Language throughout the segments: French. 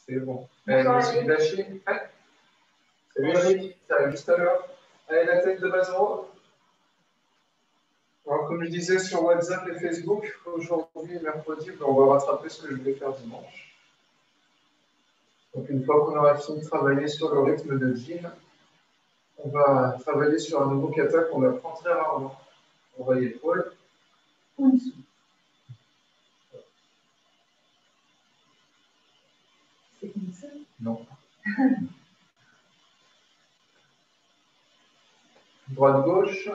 C'est bon. Allez, je suis lâché. Salut Eric, ça arrive juste à l'heure. Allez, la tête de Bazaro. Alors, comme je disais sur WhatsApp et Facebook, aujourd'hui, mercredi, on va rattraper ce que je voulais faire dimanche. Donc, une fois qu'on aura fini de travailler sur le rythme de Jean, on va travailler sur un nouveau kata qu'on apprend très rarement. On va l'épaule. En dessous. C'est comme ça? Non. Droite-gauche.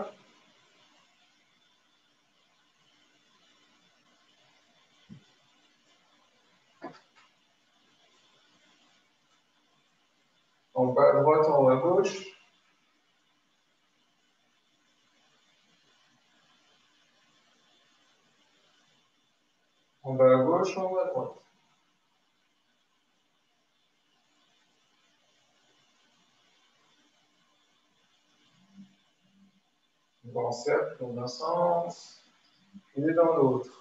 En bas à droite, en haut à gauche. En bas à gauche, en haut à droite. On va en cercle dans un sens, et dans l'autre.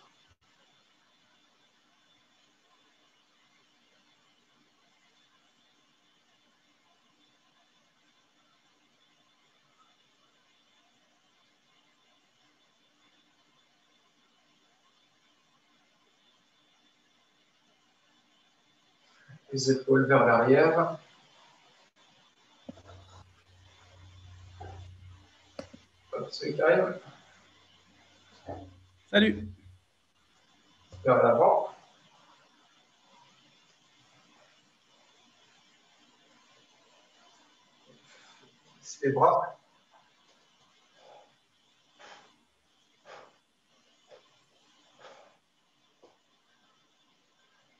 Les épaules vers l'arrière. Celui qui arrive. Salut. Vers l'avant. Les bras.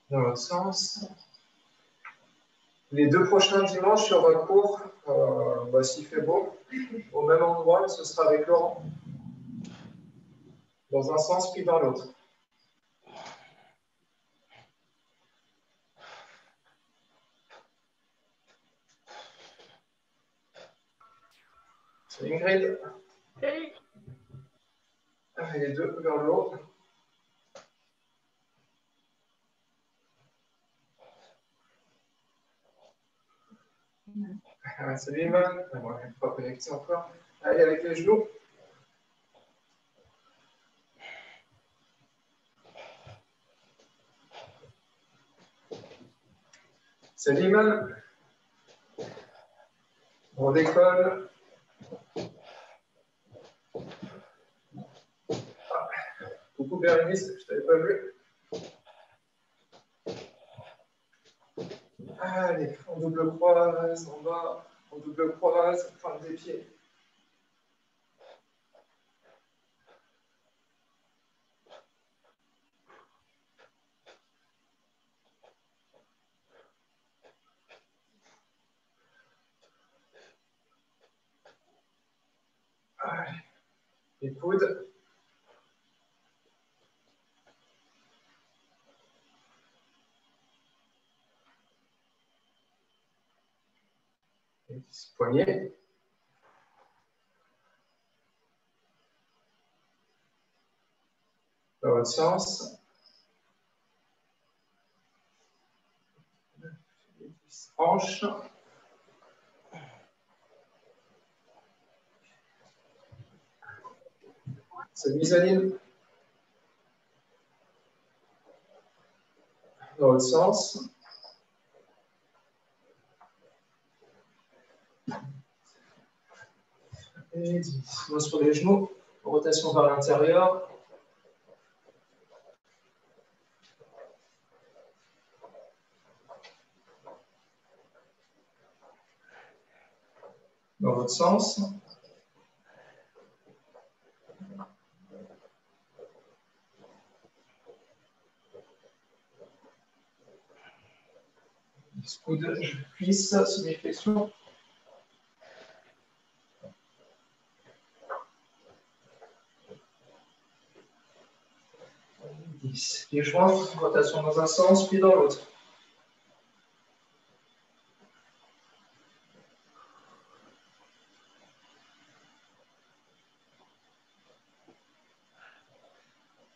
Dans l'autre sens. Les deux prochains dimanches, il y aura cours, s'il fait beau, au même endroit, mais ce sera avec Laurent. Dans un sens, puis dans l'autre. C'est Ingrid. Salut. Les deux vers le haut. Salut Iman. On va pas connecter encore. Allez, avec les genoux. Salut Iman. On décolle. Coucou Bérénice, je t'avais pas vu. Allez, on double croise en bas, on double croise, pointe des pieds. Allez, les coudes. Poignet. Dans l'autre sens. Hanche. Salut Isaline. Dans l'autre sens. Et 10. Main sur les genoux. Rotation vers l'intérieur. Dans l'autre sens. Coude, cuisse, semi-flexion. 10. Les joints, rotation dans un sens, puis dans l'autre.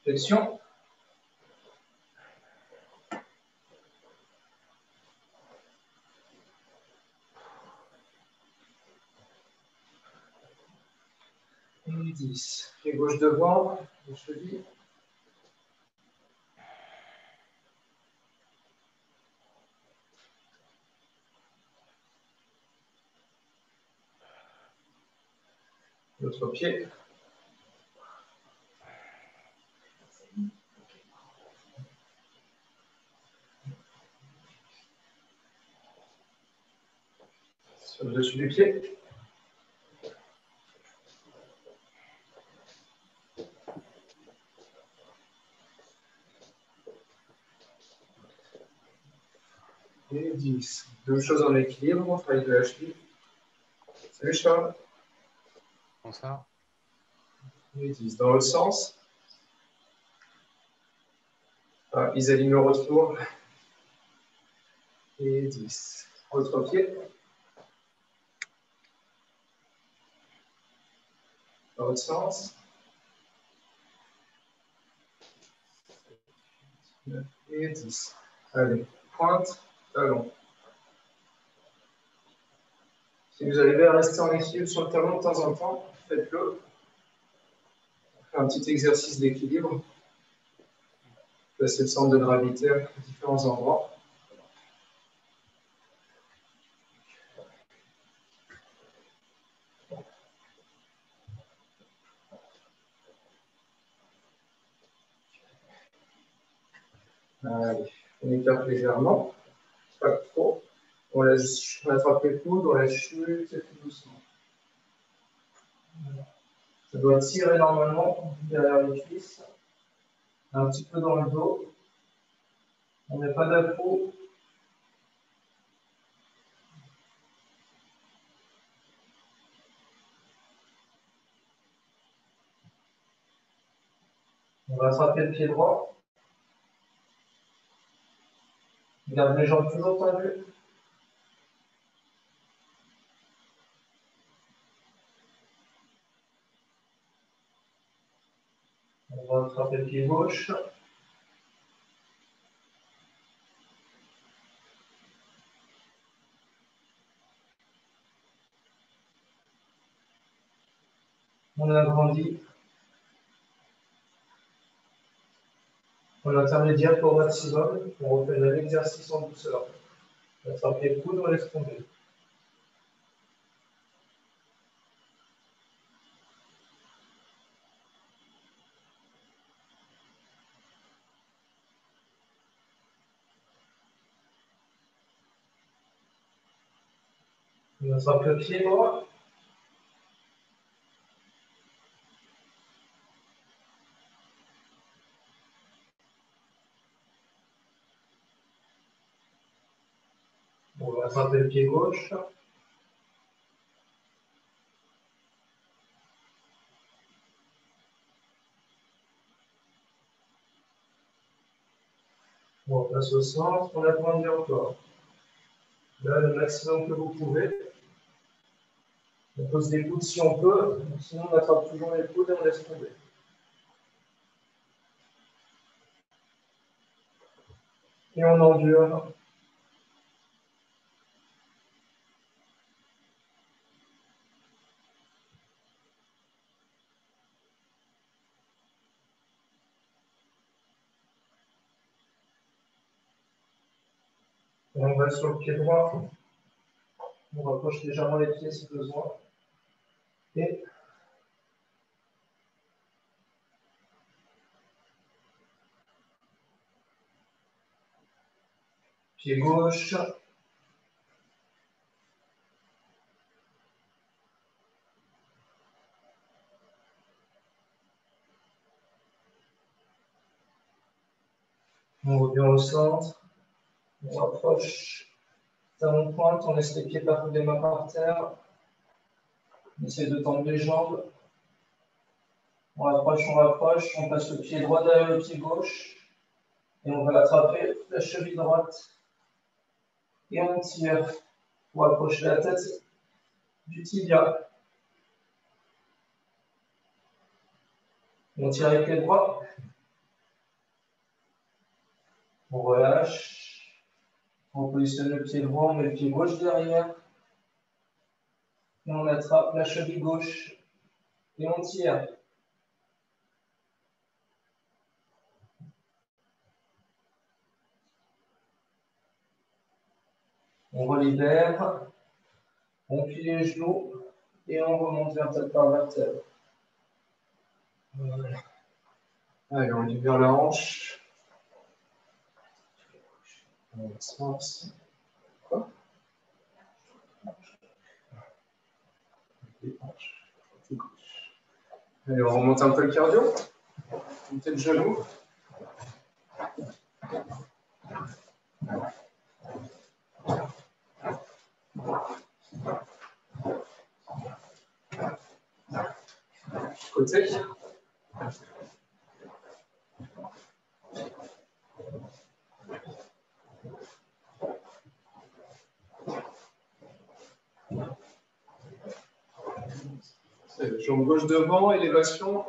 Flexion. Et 10. Pied gauche devant, les chevilles. L'autre pied. Sur le dessus du pied. Et 10. Deux choses en équilibre, on travaille de la cheville. Salut Charles. Bonsoir. Et 10. Dans l'autre sens. Ah, ils alignent le retour. Et 10. Autre pied. Dans l'autre sens. Et 10. Allez, pointe, talon. Si vous arrivez à rester en équilibre sur le talon de temps en temps, faites-le. Un petit exercice d'équilibre. Placez le centre de gravité à différents endroits. Allez, on écarte légèrement, pas trop. On attrape les coudes, on la chute et tout doucement. Ça doit tirer normalement derrière les cuisses, un petit peu dans le dos. On met pas d'appui. On va attraper le pied droit. Garde les jambes toujours tendues. On va attraper le pied gauche. On agrandit. On intermédiaire pour maximum. On refait l'exercice en douceur. On attrape les coudes, on laisse tomber. On attrape le pied droit. On va attraper le pied gauche. On passe au centre, on agrandit encore. Là, le maximum que vous pouvez. On pose des coudes si on peut, sinon on attrape toujours les coudes et on laisse tomber. Et on endure. Et on va sur le pied droit. On rapproche légèrement les pieds si besoin. Et pied gauche. On revient au centre. On rapproche. Talon pointe, on laisse les pieds partout des mains par terre. On essaie de tendre les jambes. On rapproche, on passe le pied droit derrière le pied gauche. Et on va attraper la cheville droite. Et on tire pour approcher la tête du tibia. On tire avec les bras. On relâche. On positionne le pied droit, on met le pied gauche derrière. Et on attrape la cheville gauche. Et on tire. On relibère. On plie les genoux et on remonte vertèbre par vertèbre. Voilà. Allez, on libère la hanche. On avance. Quoi? Allez, on remonte un peu le cardio. Montez le genou. Côté. Jambe gauche devant, élévation.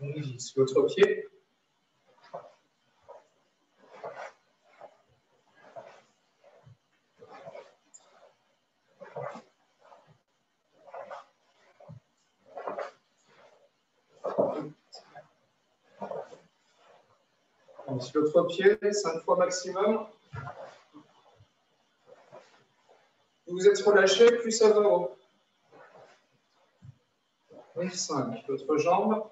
On glisse l'autre pied. On glisse l'autre pied, 5 fois maximum. Vous êtes relâché, plus ça va haut. Oui, 5. L'autre jambe.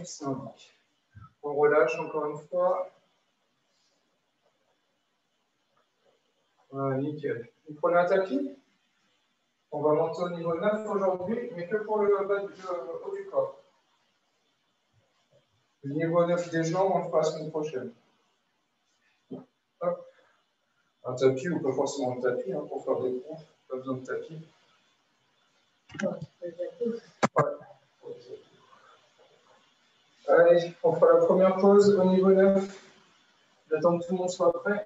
5. On relâche encore une fois. Voilà, nickel. Vous prenez un tapis. On va monter au niveau 9 aujourd'hui, mais que pour le bas haut du corps. Le niveau 9 des jambes, on le fera la semaine prochaine. Hop. Un tapis ou pas forcément un tapis hein, pour faire des pompes. Pas besoin de tapis. Ouais. Allez, on fera la première pause au niveau 9. J'attends que tout le monde soit prêt.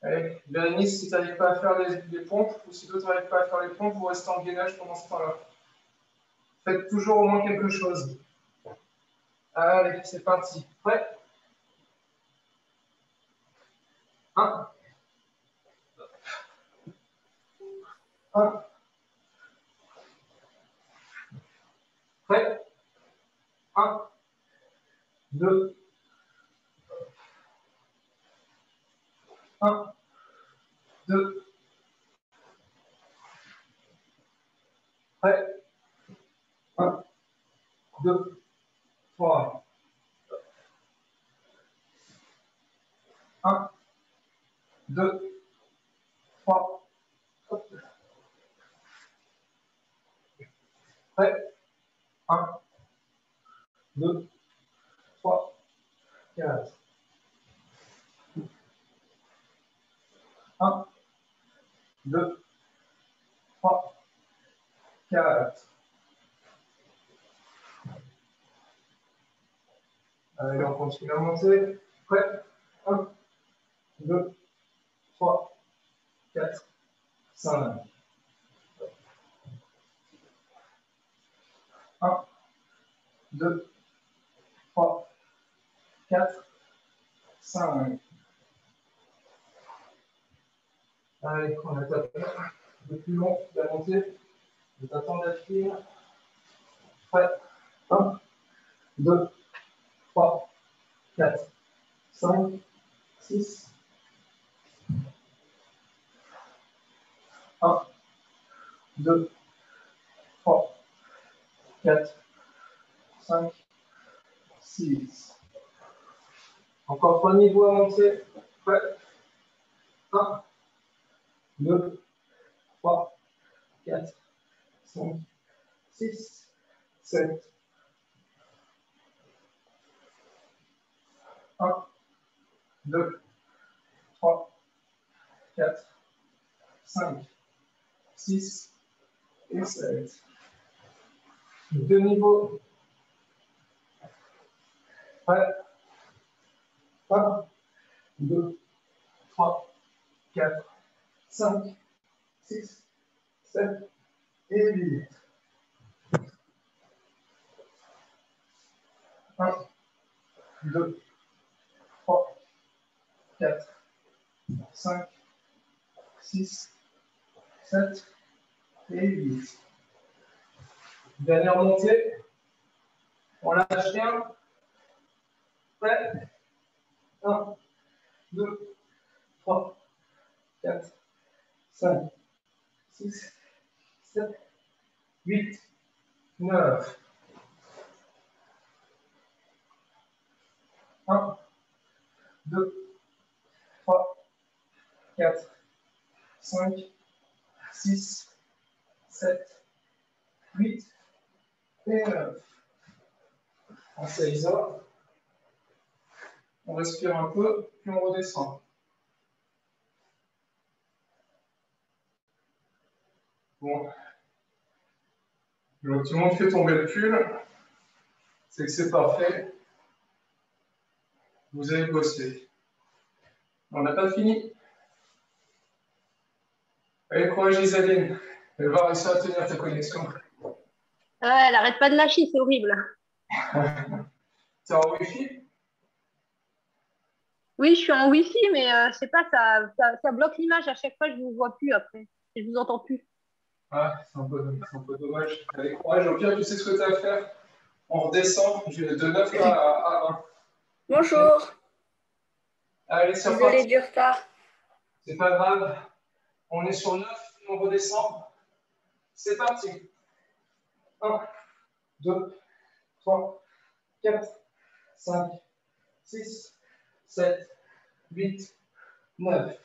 Allez, Bérénice, si tu n'arrives pas à faire les pompes, ou si d'autres n'arrivent pas à faire les pompes, vous restez en gainage pendant ce temps-là. Faites toujours au moins quelque chose. Allez, c'est parti. Prêt? 1. 1. Prêt? 1. 2. 1. 2. Prêt? 1. 2. 3. 1. 2. 3. Prêt? 1. 2. 3. 4. 1. 2. 3. 4. Allez, on continue à monter. Prêt? 1, 2, 3, 4, 5. 1, 2, 3, 4, 5. Allez, on attaque le plus long de la montée. Je t'attends d'affiner. Prêt? 1, 2, 3, 4, 5, 6. 1, 2, 3, 4, 5, 6. Encore 3 niveaux à monter. Prêt? 1, 2, 3, 4, 5, 6, 7. 1, 2, 3, 4, 5, 6 et 7. 2 niveaux. Prêt? 1, 2, 3, 4, 5, 6, 7 et 8. 1, 2, 3, 4, 5, 6, 7 et 8. Dernière montée. On lâche rien. Prêt? 1, 2, 3, 4, 5, 6, 7, 8, 9. 1, 2, 3, 4, 5, 6, 7, 8 et 9. On s'isole. On respire un peu, puis on redescend. Bon. Donc, tout le monde fait tomber le pull. C'est que c'est parfait. Vous avez bossé. On n'a pas fini. Allez, courage Isaline. Elle va réussir à tenir ta connexion. Elle arrête pas de lâcher, c'est horrible. T'es en Wi-Fi? Oui, je suis en Wi-Fi, mais je sais pas, ça bloque l'image à chaque fois, je ne vous vois plus après. Je vous entends plus. Ah, c'est un peu dommage. Allez, courage. Au pire, tu sais ce que tu as à faire. On redescend de 9 à 1. Bonjour. Allez, c'est Désolée reparti. du retard. C'est pas grave. On est sur 9, on redescend. C'est parti. 1, 2, 3, 4, 5, 6, 7, 8, 9.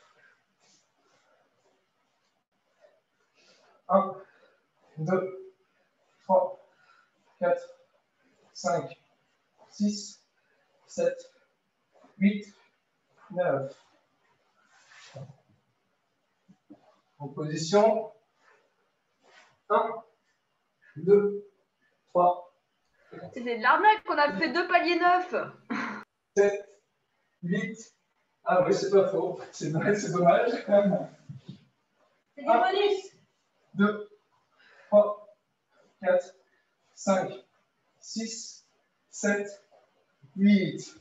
1, 2, 3, 4, 5, 6, 7, 8, 9. En position. 1, 2, 3, C'est de l'arnaque, on a fait 2 paliers neufs. 7, 8. Ah oui, c'est pas faux. C'est dommage. C'est des bonus. 2, 3, 4, 5, 6, 7, 8.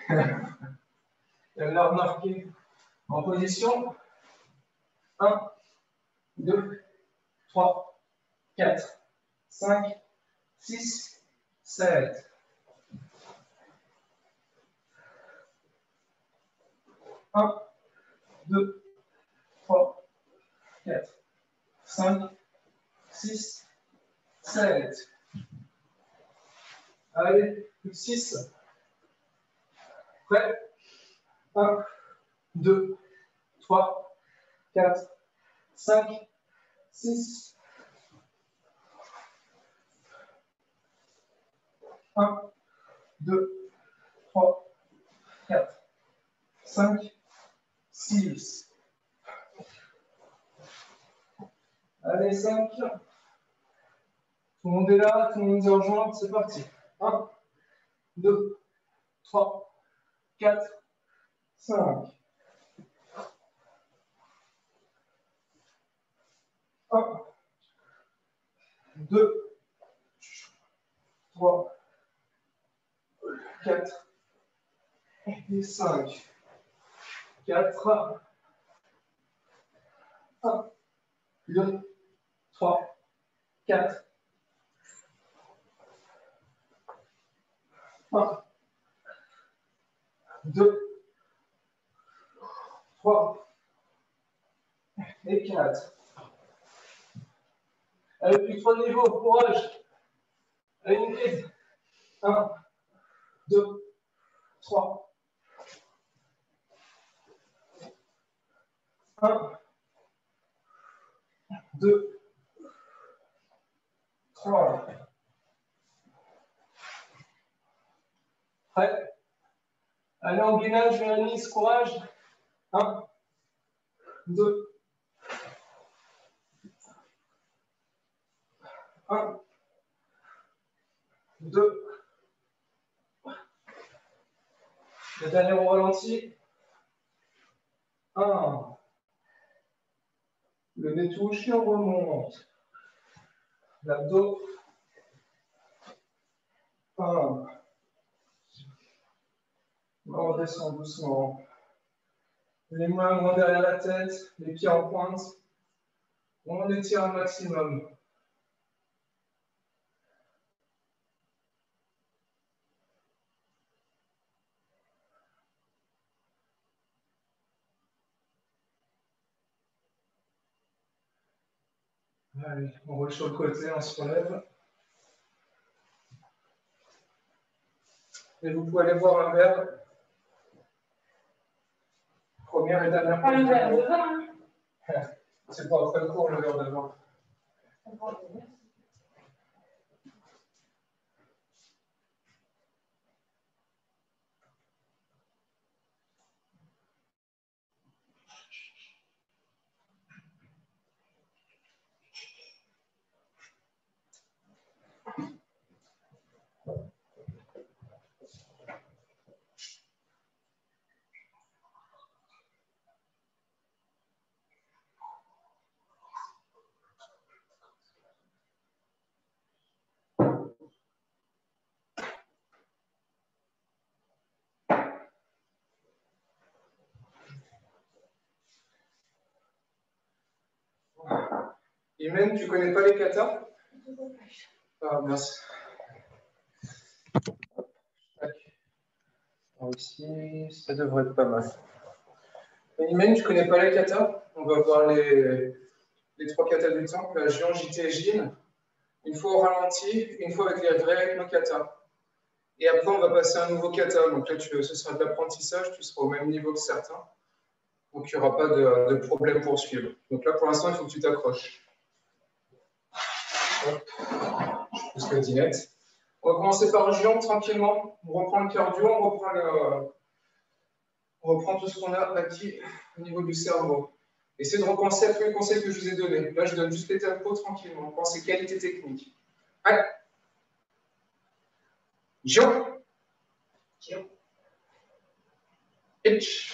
Elle l'a remarqué. En position. 1, 2, 3, 4, 5, 6, 7. 1, 2, 3, 4, 5, 6, 7. Allez, plus 6. Prêt? 1, 2, 3, 4, 5, 6. 1, 2, 3, 4, 5, 6. Allez, 5. Tout le monde est là, tout le monde est en jointe, c'est parti. 1, 2, 3, 4, 5. 1, 2, 3, 4 et 5. 4. 1, 2, 3, 4. 1, 2, 3 et 4. Allez, plus 3 niveaux, courage. Allez, une prise. 1, 2, 3. 1, 2, 3. Prêt? Allez, en gainage, Mélanie, courage. 1, 2, 1, 2, dernière au ralenti. 1. Le nez touche et on remonte. L'abdos. 1. On redescend doucement. Les mains loin derrière la tête, les pieds en pointe. On étire un maximum. Allez, on roule sur le côté, on se relève. Et vous pouvez aller boire un verre. Première et dernière fois. Un verre de vin. C'est pas après le cours, le verre de vin. Imen, tu connais pas les katas? Ah, merci. Ici, ça devrait être pas mal. Imen, tu connais pas les katas? On va voir les 3 katas du temps, la Jian, JT et Jin. Une fois au ralenti, une fois avec les vrais no katas. Et après, on va passer à un nouveau kata. Donc là, ce sera de l'apprentissage, tu seras au même niveau que certains. Donc il n'y aura pas de problème pour suivre. Donc là, pour l'instant, il faut que tu t'accroches. Je pousse la dinette. On va commencer par le Jian tranquillement. On reprend le cardio, on reprend tout ce qu'on a acquis au niveau du cerveau. Essayez de repenser à tous les conseils que je vous ai donnés. Là, je donne juste les tempos tranquillement. Pensez qualité technique. Allez. Jian. Jian. Ich.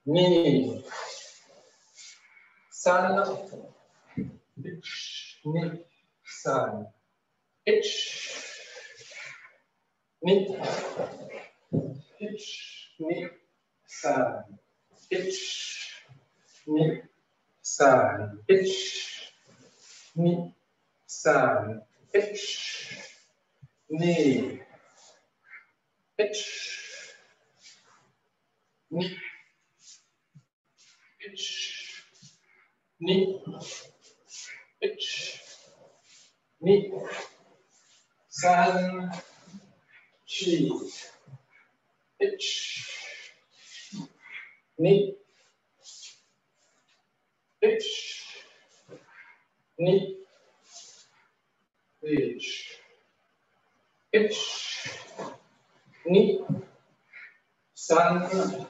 Ni. San. Ich. Ni. San. Ich. Ni. Ich. Ni. San. Ich. Ni. San. Ich. Ni. San. Ich. Ni. Ich. Ni. Ich. Ni. Ich. Ni. San. Chi. Ich. Ni. Ich. Ni. Ich. Ich. Ni. San.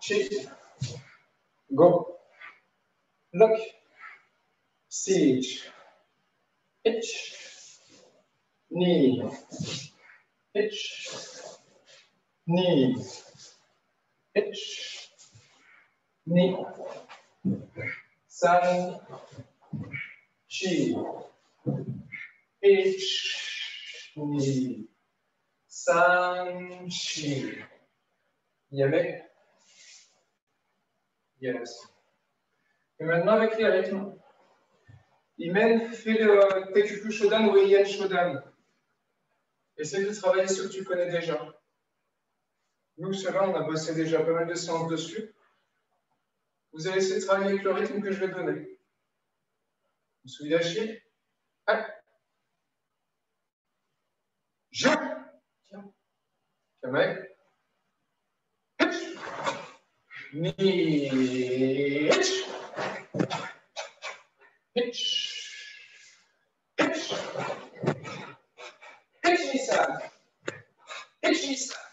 Chi. Go. Look. Siege. Ich. Ni. Ich. Ni. Ich. Ni. San. Chi. Ich. Ni. San. Chi. Yame. Yes. Et maintenant, avec les rythmes, Imen fait le Teikuku Shodan ou Eien Shodan. Essaye de travailler ce que tu connais déjà. Nous, ceux-là, on a bossé déjà pas mal de séances dessus. Vous allez essayer de travailler avec le rythme que je vais donner. Suidashi. Allez. Je. Tiens. Kamei. Ni. Hitch. Hitch. Hitch. Hitch, Nissan. Hitch, Nissan.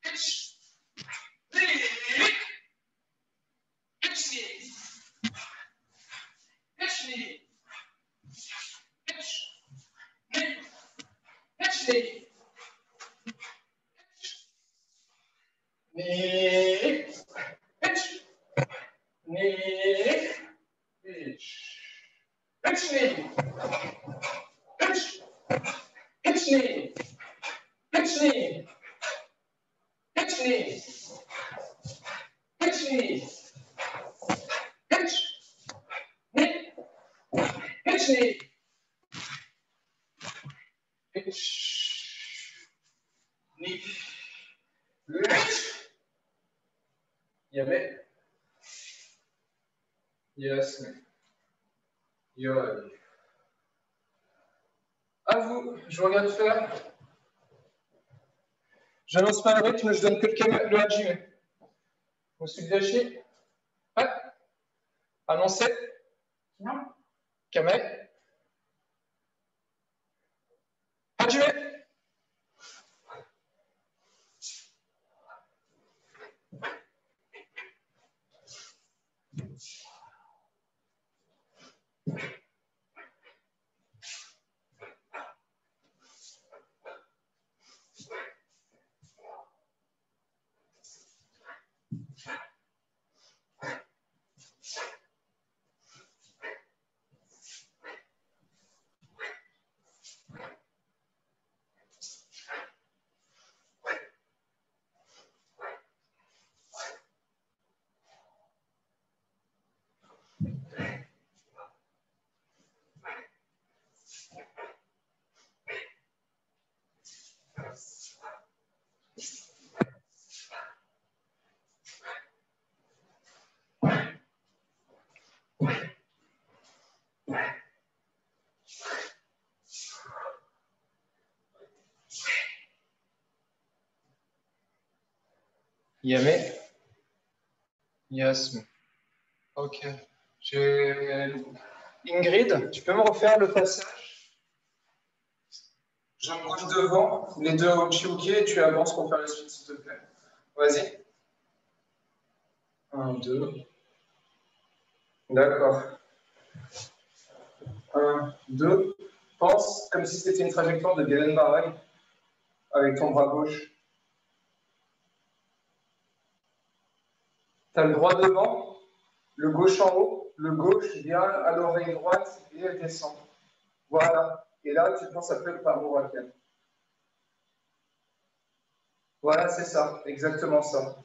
Hitch. Ni. Hitch, ni. Hitch, ni. Hitch. Ni. Hitch, ni. Ni. Pitch. Ni. Pitch. Pitch knee. Pitch. Pitch knee. Pitch knee. Pitch knee. Pitch knee. Pitch. Knee. Pitch knee. Pitch. Knee. Pitch. Yummy. Yes. Yo. À vous, je regarde faire. J'annonce pas le rythme, je donne que le hajime. Vous suivez lâché. Ouais. Annoncez. Non. Kamei. Hajime. Yame. Yes. Ok. Ingrid, tu peux me refaire le passage? J'engage devant, les deux au Chiuki et tu avances pour faire la suite, s'il te plaît. Vas-y. 1, 2. D'accord. 1, 2. Pense comme si c'était une trajectoire de Galen Barrel avec ton bras gauche. Tu as le droit devant, le gauche en haut, le gauche vient à l'oreille droite et elle descend. Voilà. Et là, tu penses après le paro raquel. Voilà, c'est ça, exactement ça.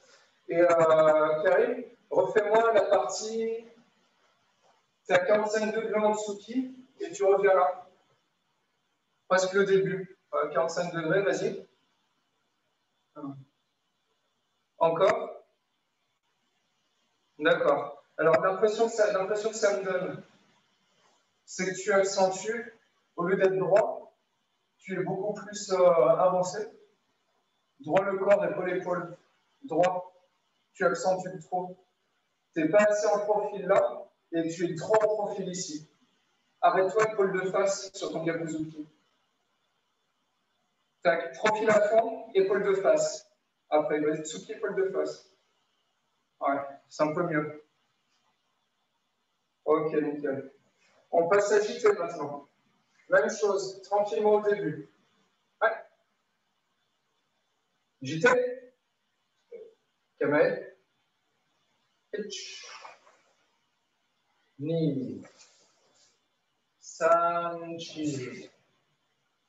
Et Karim, refais-moi la partie. Tu es à 45 degrés en Tsuki et tu reviens là. Presque le début. 45 degrés, vas-y. Encore. D'accord. Alors, l'impression que ça me donne, c'est que tu accentues, au lieu d'être droit, tu es beaucoup plus avancé. Droit le corps, épaule. Droit. Tu accentues trop. Tu n'es pas assez en profil là, et tu es trop en profil ici. Arrête-toi, épaule de face sur ton Gyakuzuki. Tac, profil à fond, épaule de face. Après, vas-y, Tsuki, épaule de face. Ouais, c'est un peu mieux. Ok, nickel. On passe à JT maintenant. Même chose, tranquillement au début. Ouais. JT. Kamei. Pitch. Ni. Sanchi.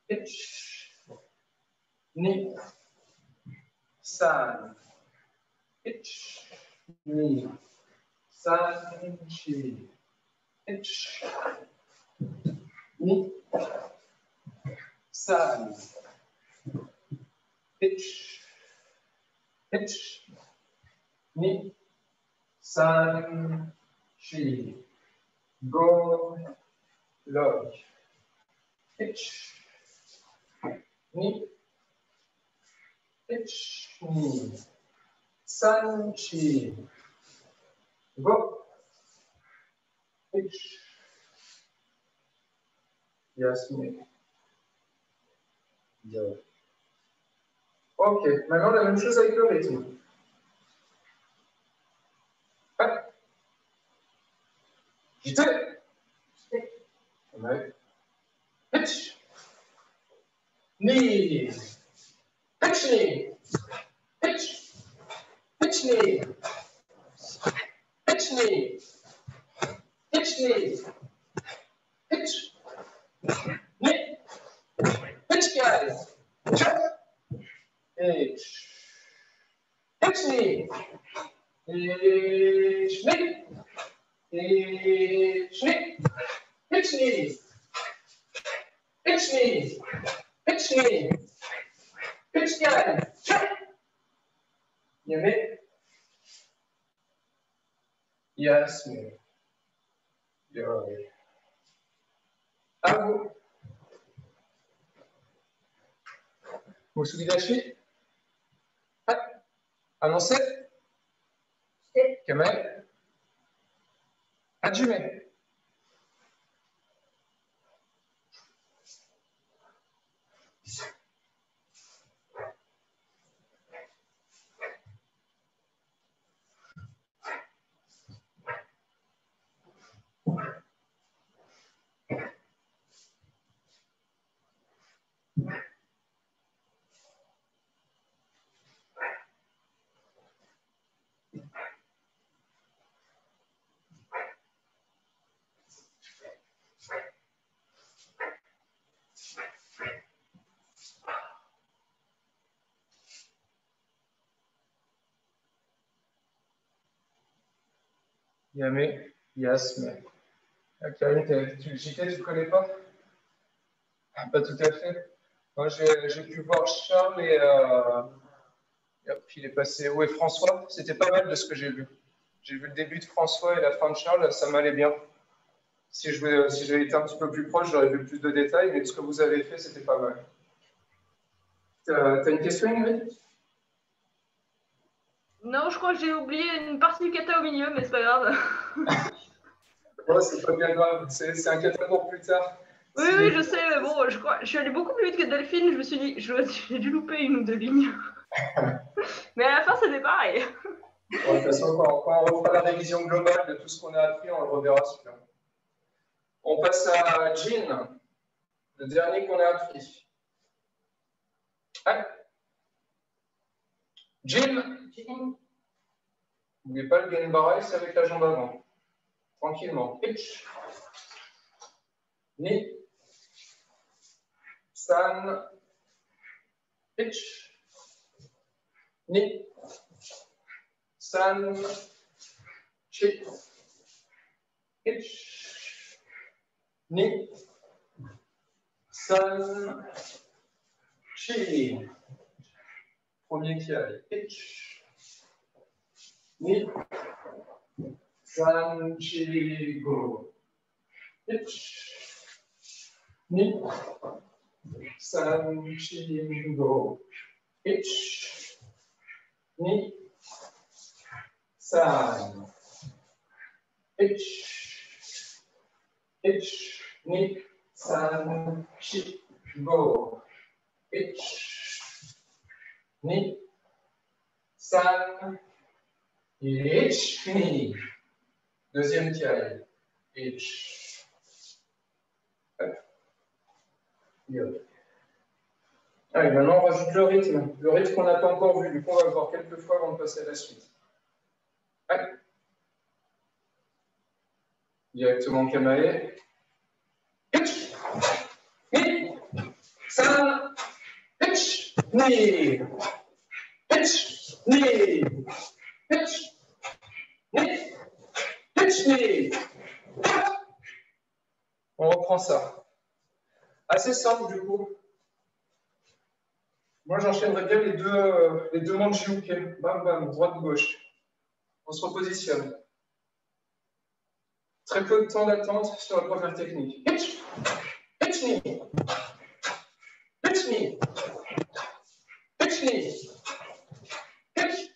Pitch. Ni. San. Pitch. Ni. Sanchi. Pitch. Ni. San. Pitch. Pitch. Ni. San. Chi. Go. Lock. Pitch. Ni. Pitch. Ni. San. Chi. Go. Pitch. Yasmine. Yo. Ok, maintenant la même chose avec le rythme. Ouais. JT. Ouais. Pitch. Ni. Pitch ni. Pitch. knee. Pitch knee. Pitch knee. Pitch. Knee. Pitch guys. Pitch. Pitch knee. Pitch knee. Pitch knee. Pitch knee. Pitch knee. Pitch knee. Pitch guys. Yummy. Yes, me. You're right. À vous. Musugidashi. Annoncé. Kamel. Hajime. Yamé, Yasme. Karine, JT, tu ne connais pas? Pas tout à fait. Moi, j'ai pu voir Charles et puis il est passé. Où est François? C'était pas mal de ce que j'ai vu. J'ai vu le début de François et la fin de Charles, ça m'allait bien. Si j'avais été un petit peu plus proche, j'aurais vu plus de détails, mais ce que vous avez fait, c'était pas mal. T'as une question, Ingrid? Non, je crois que j'ai oublié une partie du kata au milieu, mais c'est pas grave. Ouais, c'est pas bien grave, c'est un kata pour plus tard. Oui, oui, je sais, mais bon, je suis allée beaucoup plus vite que Delphine, je me suis dit, j'ai dû louper une ou deux lignes. Mais à la fin, c'était pareil. De toute façon, quand on refera la révision globale de tout ce qu'on a appris, on le reverra celui-là. On passe à Jin, le dernier qu'on a appris. Hein? Jin. N'oubliez pas le Genbarai, c'est avec la jambe avant. Tranquillement. Pitch. Ni. San. Pitch. Ni. San. Chi. Pitch. Ni. San. Chi. Premier qui arrive. Pitch. Ni. San. Chi. Go. Pitch. Ni. San. Chi. Go. Pitch. Ni. San. Pitch. Pitch. Ni. San. Chi. Go. Pitch. Ni. San. Pitch. Ni. Deuxième qui arrive. Pitch. Allez, maintenant on rajoute le rythme. Le rythme qu'on n'a pas encore vu. Du coup, on va le voir quelques fois avant de passer à la suite. Allez. Directement Kamae. Pitch. Ni. San. Pitch. Ni. Pitch. Ni. Pitch. Ni. Pitch. Ni. On reprend ça. Assez simple du coup. Moi j'enchaînerais bien les deux manjuke. Bam bam, droite-gauche. On se repositionne. Très peu de temps d'attente sur la première technique. Pitch. Pitch knee. Pitch knee. Pitch knee. Pitch.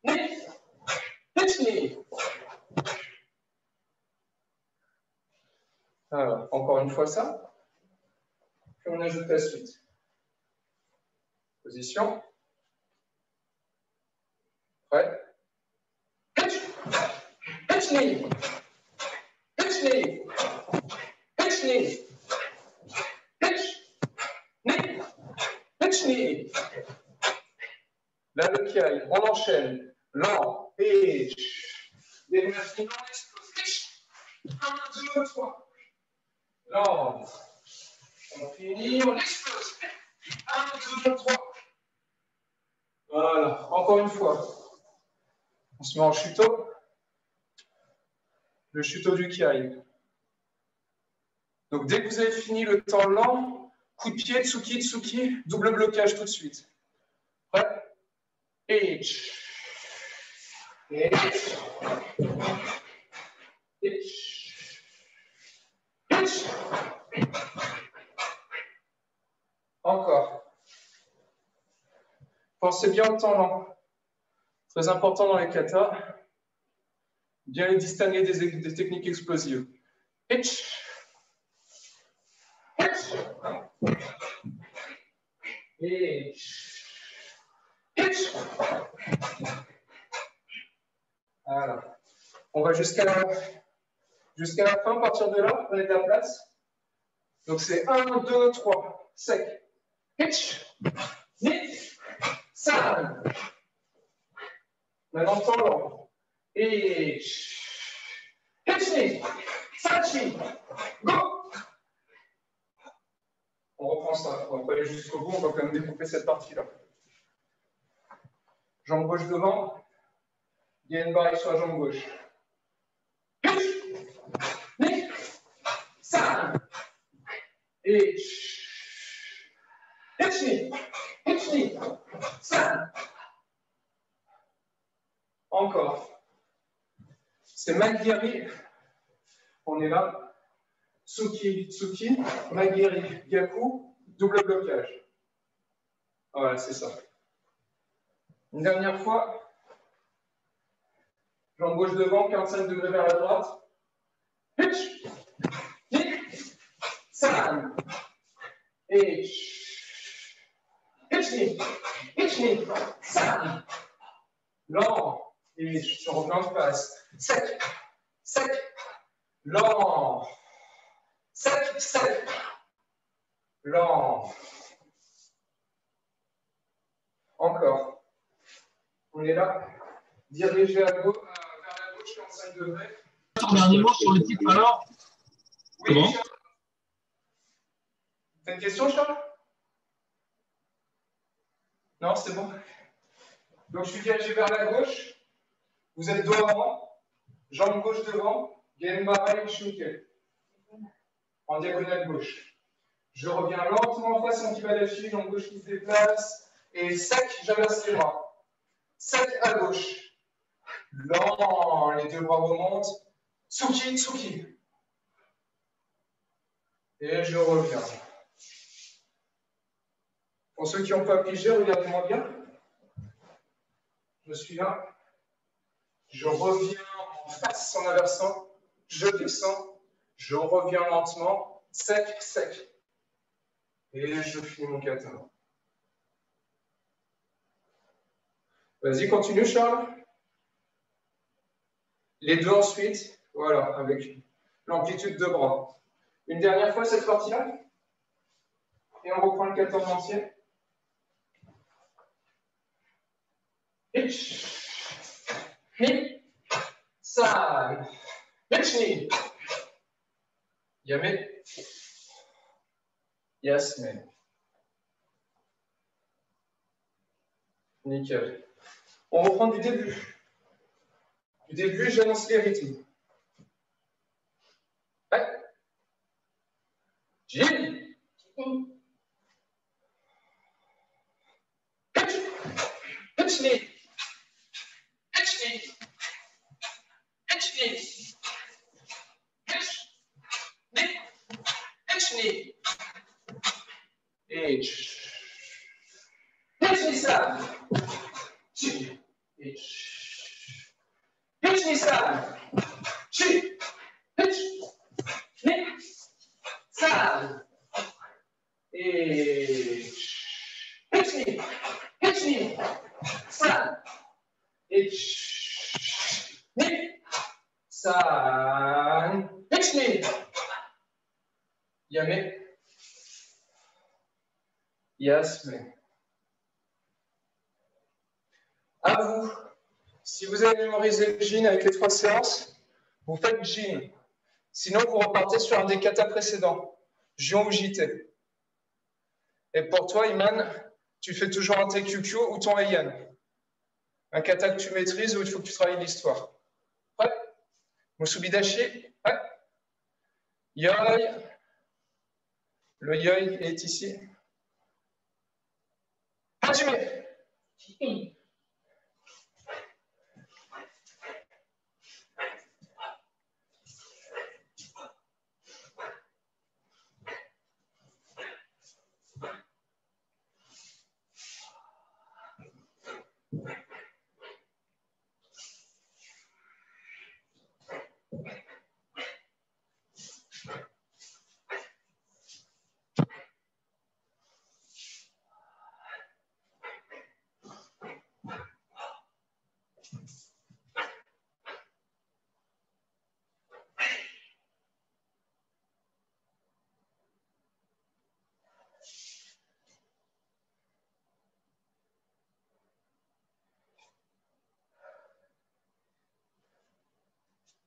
Knee. Pitch knee. Alors, encore une fois ça. Puis on ajoute la suite. Position. Prêt. Pitch. Pitch knee. Pitch knee. Pitch knee. Pitch. Knee. Pitch knee. Là, le kiai. On enchaîne. Lent. Et les machines, on explose. 1, 2, 3. Lent. On finit, on explose. 1, 2, 3. Voilà, encore une fois. On se met en chuto. Le chuto du Kiai. Donc, dès que vous avez fini le temps lent, coup de pied, tsuki, tsuki, double blocage tout de suite. Prêt? Et. Encore. Pensez bien au temps lent. Très important dans les katas. Bien les distinguer des techniques explosives. Hitch. Hitch. Hitch. Hitch. Voilà. On va jusqu'à la fin, à partir de là, prenez de la place. Donc c'est 1, 2, 3, sec. Hitch. Hitch. Ça. Maintenant, temps lent. Hitch. Hitch. Sachi. Go. On reprend ça. On va pas aller jusqu'au bout, on va quand même découper cette partie-là. Jambe gauche devant. Il y a une barre sur la jambe gauche. Ça. Et ça. Encore. C'est Magiri. On est là. Tsuki, Tsuki, Magiri, Gaku, double blocage. Voilà, c'est ça. Une dernière fois. Jambe gauche devant, 45 degrés vers la droite. Hitch. Hitch. Sam. Hitch. Hitch. Hitch. Sam. Lent. Hitch. Je reviens en face. Sec. Sec. Lent. Sec. Sec. Lent. Encore. On est là. Dirigé à gauche. 45 degrés. Ton dernier mot sur le titre alors? Oui, comment? T'as une question, Charles? Non, c'est bon. Donc, je suis dirigé vers la gauche. Vous êtes dos avant. Jambe gauche devant. Genbara Shunke. En diagonale gauche. Je reviens lentement en face, anti-badashi, jambe gauche qui se déplace. Et sec, j'inverse les bras. Sec à gauche. Lent, les deux bras remontent. Tsuki, Tsuki. Et je reviens. Pour ceux qui n'ont pas pigé, regardez-moi bien. Je suis là. Je reviens en face en inversant. Je descends. Je reviens lentement. Sec, sec. Et je finis mon kata. Vas-y, continue, Charles. Les deux ensuite. Voilà, avec l'amplitude de bras. Une dernière fois cette partie-là. Et on reprend le kata en entier. Hitch. Hip. Side. Hitch knee. Yame. Yes, man. Nickel. On reprend du début. Du début, j'annonce les rythmes. Ouais. Jin. Hitch knee. Hitch knee. Hitch knee. Hitch knee. Hitch knee. Hitch. Hitch knee stab. Hitch. Hitch knee stab. Hitch. Knee. Stab. Hitch. Hitch knee. Hitch knee. Stab. Hitch. Knee. Stab. Hitch knee. Yame. Yasme. À vous. Si vous avez mémorisé le Jin avec les 3 séances, vous faites Jin. Sinon, vous repartez sur un des katas précédents, Jion ou JT. Et pour toi, Iman, tu fais toujours un Tekyukyo ou ton Heian. Un kata que tu maîtrises où il faut que tu travailles l'histoire. Prêt? Musubidashi. Prêt? Yoi. Le Yoi est ici. Hajime.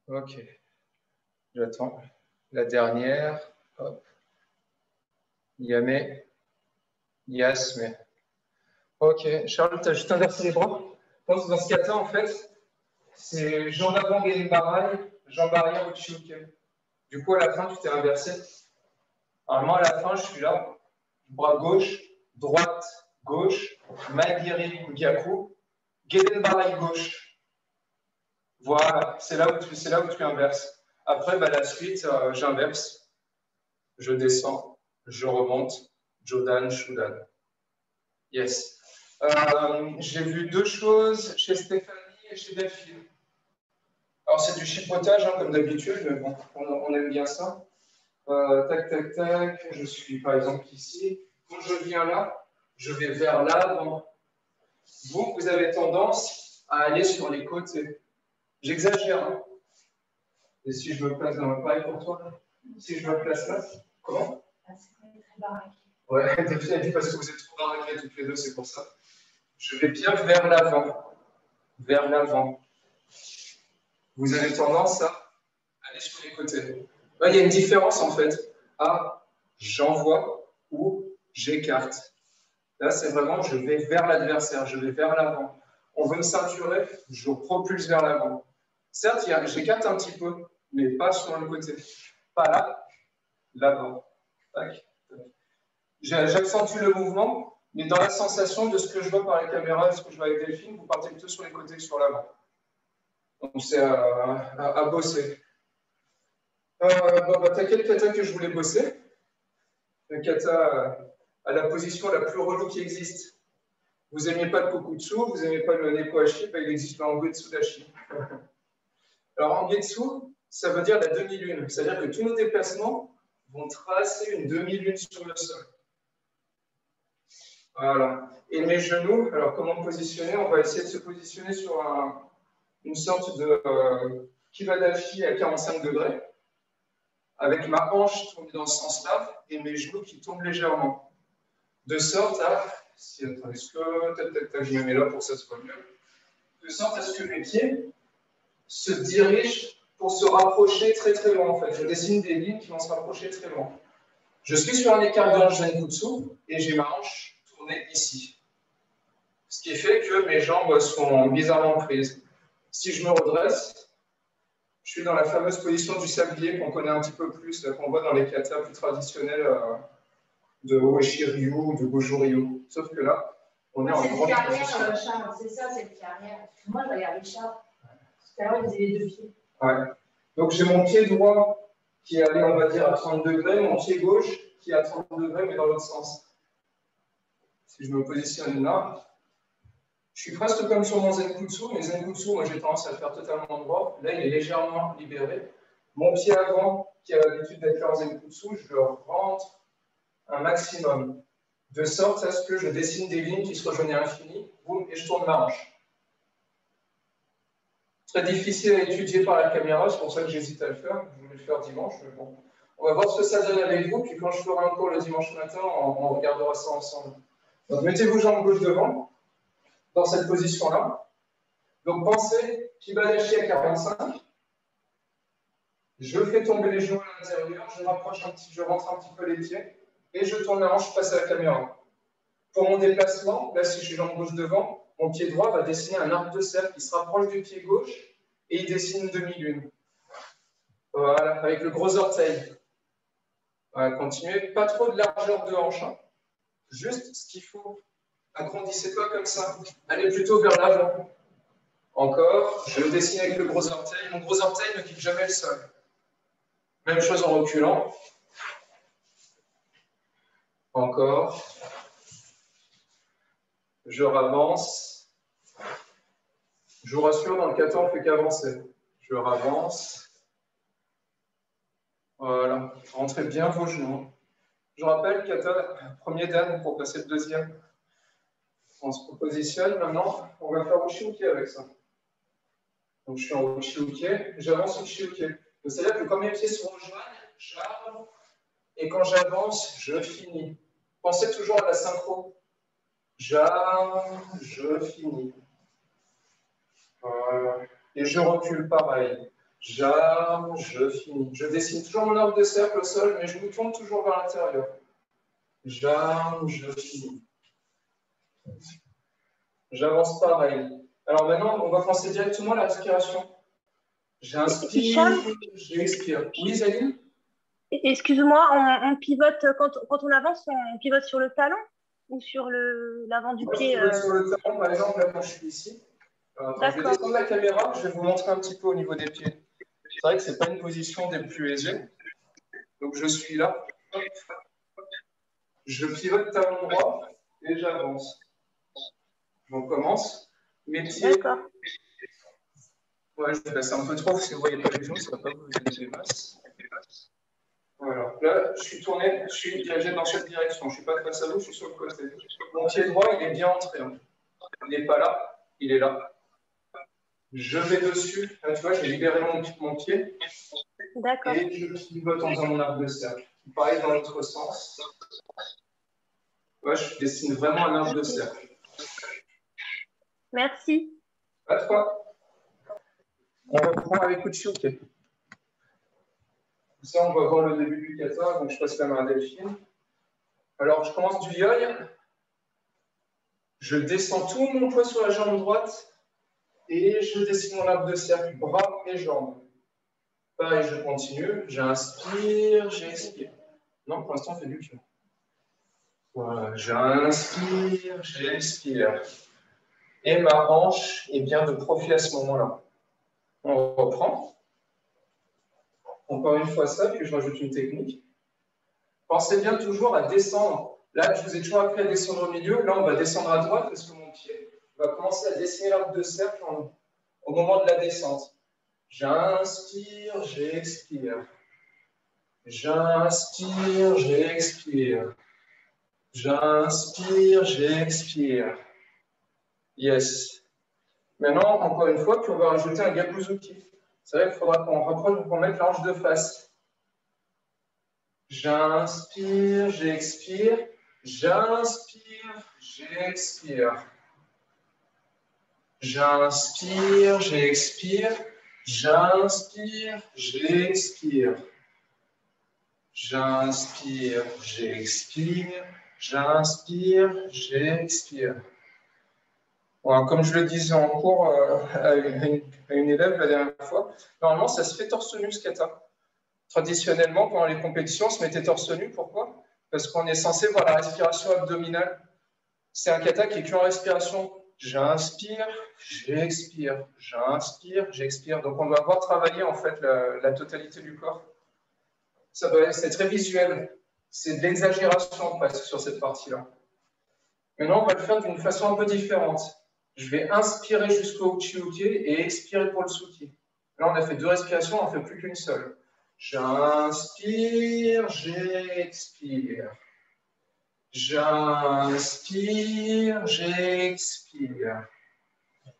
Ok, j'attends. La dernière, hop. Yame, Yasme. Ok, Charles, tu as juste inversé les bras. Je pense que dans ce cas-là, en fait, c'est jambe avant Genbarai, jambe arrière au Chiuke. Du coup, à la fin, tu t'es inversé. Normalement, à la fin, je suis là. Bras gauche, droite, gauche, Magiri Gyaku, Genbarai gauche. Voilà, c'est là où tu inverses. Après, bah, la suite, j'inverse. Je descends, je remonte, Jodan, Shudan. Yes. J'ai vu 2 choses chez Stéphanie et chez Delphine. Alors, c'est du chipotage, hein, comme d'habitude, mais bon, on aime bien ça. Tac, tac, tac. Je suis, par exemple, ici. Quand je viens là, je vais vers l'avant. Vous avez tendance à aller sur les côtés. J'exagère. Hein. Et si je me place dans le pareil pour toi, si je me place là, comment? Ouais, Delphine a dit parce que vous êtes trop baraqués toutes les deux, c'est pour ça. Je vais bien vers l'avant. Vers l'avant. Vous avez tendance à aller sur les côtés. Là, il y a une différence en fait à j'envoie ou j'écarte. Là, c'est vraiment je vais vers l'adversaire, je vais vers l'avant. On veut me ceinturer, je propulse vers l'avant. Certes, j'écarte un petit peu, mais pas sur le côté. Pas là, l'avant. J'accentue le mouvement, mais dans la sensation de ce que je vois par la caméra, de ce que je vois avec Delphine, vous partez plutôt sur les côtés que sur l'avant. Donc, c'est à bosser. T'as quel kata que je voulais bosser? Le kata à la position la plus relou qui existe. Vous n'aimez pas le kokutsu, vous n'aimez pas le neko-hashi, il existe le angetsu dashi. Alors, angetsu, ça veut dire la demi-lune. C'est-à-dire que tous nos déplacements vont tracer une demi-lune sur le sol. Voilà. Et mes genoux, alors comment me positionner? On va essayer de se positionner sur une sorte de kibadashi à 45 degrés, avec ma hanche tombée dans ce sens-là et mes genoux qui tombent légèrement. De sorte à, je me mets là pour que ça soit mieux, de sorte à ce que mes pieds se dirigent pour se rapprocher très très loin en fait. Je dessine des lignes qui vont se rapprocher très loin. Je suis sur un écart de hanche Zenkutsu et j'ai ma hanche tournée ici. Ce qui fait que mes jambes sont bizarrement prises. Si je me redresse, je suis dans la fameuse position du sablier qu'on connaît un petit peu plus, qu'on voit dans les katas plus traditionnels de Oeshi-ryu ou de Goju-ryu. Sauf que là, on est en grande position. C'est ça, cette carrière. Moi, je regarde les chats. Tout à l'heure, ils avaient les 2 pieds. Ouais. Donc, j'ai mon pied droit qui est allé, on va dire, à 30 degrés, mon pied gauche qui est à 30 degrés, mais dans l'autre sens. Si je me positionne là, je suis presque comme sur mon Zenkutsu, mais Zenkutsu, moi j'ai tendance à le faire totalement droit. Là, il est légèrement libéré. Mon pied avant, qui a l'habitude d'être là en Zenkutsu, je le rentre un maximum, de sorte à ce que je dessine des lignes qui se rejoignent à l'infini, boum, et je tourne ma hanche. Très difficile à étudier par la caméra, c'est pour ça que j'hésite à le faire. Je voulais le faire dimanche, mais bon. On va voir ce que ça donne avec vous, puis quand je ferai un cours le dimanche matin, on regardera ça ensemble. Donc mettez vos jambes gauche devant, dans cette position-là. Donc pensez, Kibadashi à 45. Je fais tomber les genoux à l'intérieur, je rentre un petit peu les pieds et je tourne la hanche, je passe à la caméra. Pour mon déplacement, là si je suis jambe gauche devant, mon pied droit va dessiner un arc de cercle qui se rapproche du pied gauche et il dessine une demi-lune. Voilà, avec le gros orteil. Voilà, continuez, pas trop de largeur de hanche. Hein. Juste ce qu'il faut. Agrandissez pas comme ça. Allez plutôt vers l'avant. Encore, je dessine avec le gros orteil. Mon gros orteil ne quitte jamais le sol. Même chose en reculant. Encore. Je ravance. Je vous rassure, dans le kata, on ne fait qu'avancer. Je ravance. Voilà. Rentrez bien vos genoux. Je rappelle, kata, premier dan pour passer le deuxième. On se positionne maintenant. On va faire Uchi-uke avec ça. Donc je suis en Uchi-uke. J'avance Uchi-uke. C'est-à-dire que quand mes pieds se rejoignent, j'arme. Et quand j'avance, je finis. Pensez toujours à la synchro. J'arme, je finis. Voilà. Et je recule pareil. J'arme, je finis. Je dessine toujours mon arc de cercle au sol, mais je me tourne toujours vers l'intérieur. J'arme, je finis. J'avance pareil. Alors maintenant, on va penser directement à la respiration. J'inspire, j'expire. Oui, Zaline? Excuse-moi, on pivote, quand on avance, on pivote sur le talon ou sur l'avant du pied? Je pivote sur le talon, par exemple, là, quand je suis ici. Alors, attends, je vais descendre la caméra, je vais vous montrer un petit peu au niveau des pieds. C'est vrai que ce n'est pas une position des plus aisées. Donc, je suis là. Je pivote talon droit et j'avance. On commence. Mes pieds. Ouais, je vais passer un peu trop parce que vous ne voyez pas les genoux, ça ne va pas vous aider les masses. Voilà. Là, je suis tourné, je suis dirigé dans cette direction. Je ne suis pas face à vous, je suis sur le côté. Mon pied droit, il est bien entré. Hein. Il n'est pas là, il est là. Je vais dessus. Là, tu vois, j'ai libéré mon pied. D'accord. Et je pivote en faisant mon arc de cercle. Pareil dans l'autre sens. Ouais, je dessine vraiment un arc de cercle. Merci. À toi. On reprend avec Uchi-uke. Ça, on va voir le début du kata, donc je passe la main à Delphine. Alors, je commence du yoi. Je descends tout mon poids sur la jambe droite et je dessine mon arc de cercle, bras et jambes. Pareil, je continue. J'inspire, j'expire. Non, pour l'instant, on fait du cœur. Voilà, j'inspire, j'expire. Et ma hanche est bien de profil à ce moment-là. On reprend. Encore une fois ça, puis je rajoute une technique. Pensez bien toujours à descendre. Là, je vous ai toujours appris à descendre au milieu. Là, on va descendre à droite parce que mon pied va commencer à dessiner l'arc de cercle au moment de la descente. J'inspire, j'expire. J'inspire, j'expire. J'inspire, j'expire. Yes. Maintenant, encore une fois, puis on va rajouter un Gakuzuki. C'est vrai qu'il faudra qu'on rapproche pour mettre l'ange de face. J'inspire, j'expire. J'inspire, j'expire. J'inspire, j'expire. J'inspire, j'expire. J'inspire, j'expire. J'inspire, j'expire. Voilà, comme je le disais en cours à une élève la dernière fois, normalement, ça se fait torse nu, ce kata. Traditionnellement, pendant les compétitions, on se mettait torse nu. Pourquoi? Parce qu'on est censé voir la respiration abdominale. C'est un kata qui est qu'en respiration. J'inspire, j'expire. J'inspire, j'expire. Donc, on doit voir travailler en fait la totalité du corps. C'est très visuel. C'est de l'exagération presque sur cette partie-là. Maintenant, on va le faire d'une façon un peu différente. Je vais inspirer jusqu'au Uchi-uke et expirer pour le Suki. Là, on a fait 2 respirations, on n'en fait plus qu'une seule. J'inspire, j'expire. J'inspire, j'expire.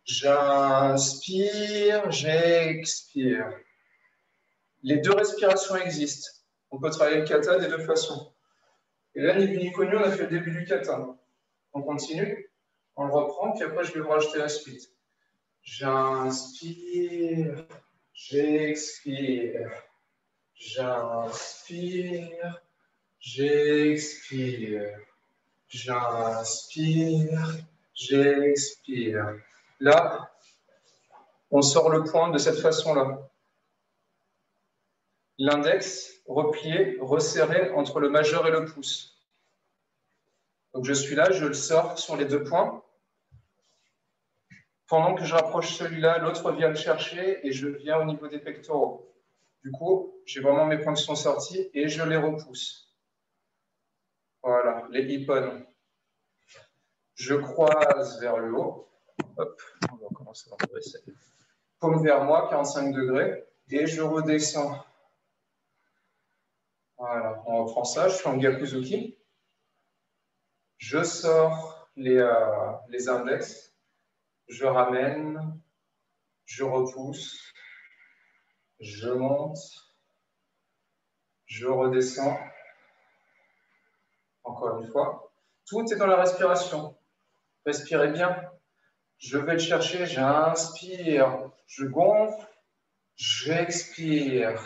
J'inspire, j'expire. Les 2 respirations existent. On peut travailler le kata des 2 façons. Et là, Nibuni Konyu, on a fait le début du kata. On continue, on le reprend, puis après, je vais vous rajouter la suite. J'inspire, j'expire. J'inspire, j'expire. J'inspire, j'expire. Là, on sort le poing de cette façon-là. L'index replié, resserré entre le majeur et le pouce. Donc je suis là, je le sors sur les deux points. Pendant que je rapproche celui-là, l'autre vient le chercher et je viens au niveau des pectoraux. Du coup, j'ai vraiment mes poings qui sont sortis et je les repousse. Voilà, les hippons. Je croise vers le haut. Hop, on va commencer à redresser. Paume vers moi, 45 degrés. Et je redescends. Voilà, on reprend ça. Je suis en Gyakuzuki. Je sors les index. Je ramène. Je repousse. Je monte. Je redescends. Encore une fois. Tout est dans la respiration. Respirez bien. Je vais le chercher. J'inspire. Je gonfle. J'expire.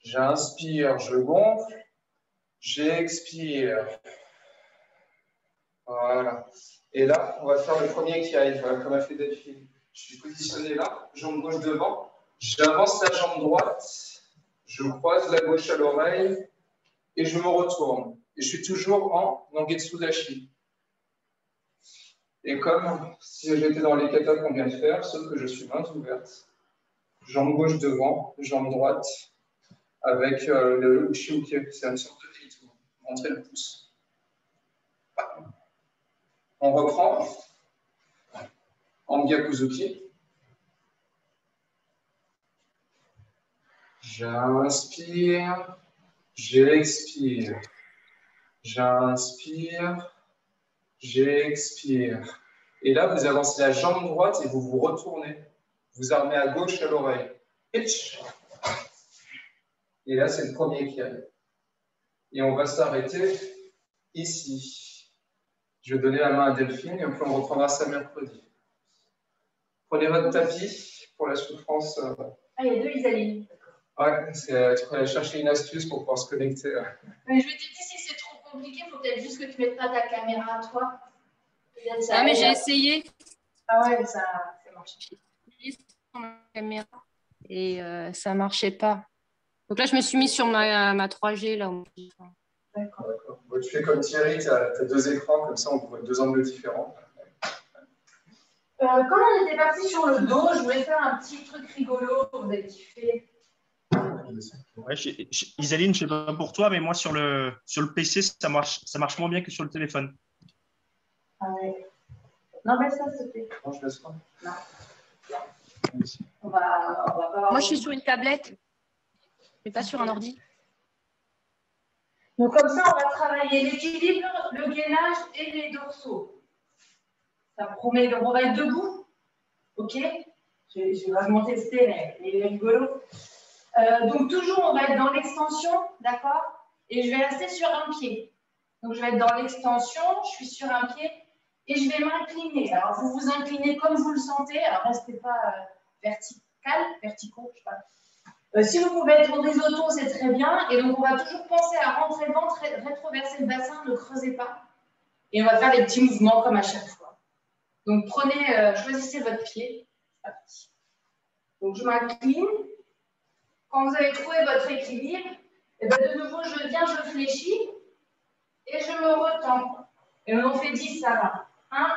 J'inspire. Je gonfle. J'expire. Voilà. Et là, on va faire le premier qui arrive, voilà, comme a fait Delphine. Je suis positionné là, jambe gauche devant. J'avance la jambe droite. Je croise la gauche à l'oreille et je me retourne. Et je suis toujours en Nangetsu Dashi. Et comme si j'étais dans les katas qu'on vient de faire, sauf que je suis mains ouvertes. Jambe gauche devant, jambe droite, avec le Ushi-uke, c'est une sorte de rythme. Montrer le pouce. On reprend en Gyakuzuki. J'inspire, j'expire. J'inspire, j'expire. Et là, vous avancez la jambe droite et vous vous retournez. Vous armez à gauche à l'oreille. Et là, c'est le premier qui arrive. Et on va s'arrêter ici. Je vais donner la main à Delphine et puis on reprendra ça mercredi. Prenez votre tapis pour la souffrance. Ah, il y a deux Isaline. Ouais, tu peux aller chercher une astuce pour pouvoir se connecter. Mais je vais te dire, si c'est trop compliqué, il faut peut-être juste que tu mettes pas ta caméra à toi. Ah, mais j'ai essayé. Ah ouais, ça marche. J'ai essayé sur ma caméra et ça ne marchait pas. Donc là, je me suis mise sur ma 3G. Là. D'accord. Bon, tu fais comme Thierry, tu as deux écrans, comme ça on voit deux angles différents. Comme on était parti sur le dos, je voulais faire un petit truc rigolo. Vous avez kiffé. Ouais, Isaline, je ne sais pas pour toi, mais moi sur le PC, ça marche moins bien que sur le téléphone. Ah ouais. Non, mais ça, c'était. Non, je laisse pas. Non. On va pas. Moi, je suis sur une tablette, mais pas sur un ordi. Donc, comme ça, on va travailler l'équilibre, le gainage et les dorsaux. Ça promet on va être debout. OK? Je vais vraiment tester, mais il est rigolo. Donc, toujours, on va être dans l'extension, d'accord? Et je vais rester sur un pied. Donc, je vais être dans l'extension, je suis sur un pied et je vais m'incliner. Alors, vous vous inclinez comme vous le sentez. Alors, restez pas verticaux, je sais pas. Si vous pouvez être horizontal, c'est très bien. Et donc, on va toujours penser à rentrer le ventre, rétroverser le bassin, ne creusez pas. Et on va faire des petits mouvements comme à chaque fois. Donc, choisissez votre pied. Donc, je m'incline. Quand vous avez trouvé votre équilibre, et bien de nouveau, je viens, je fléchis et je me retends. Et on en fait 10, ça va. 1.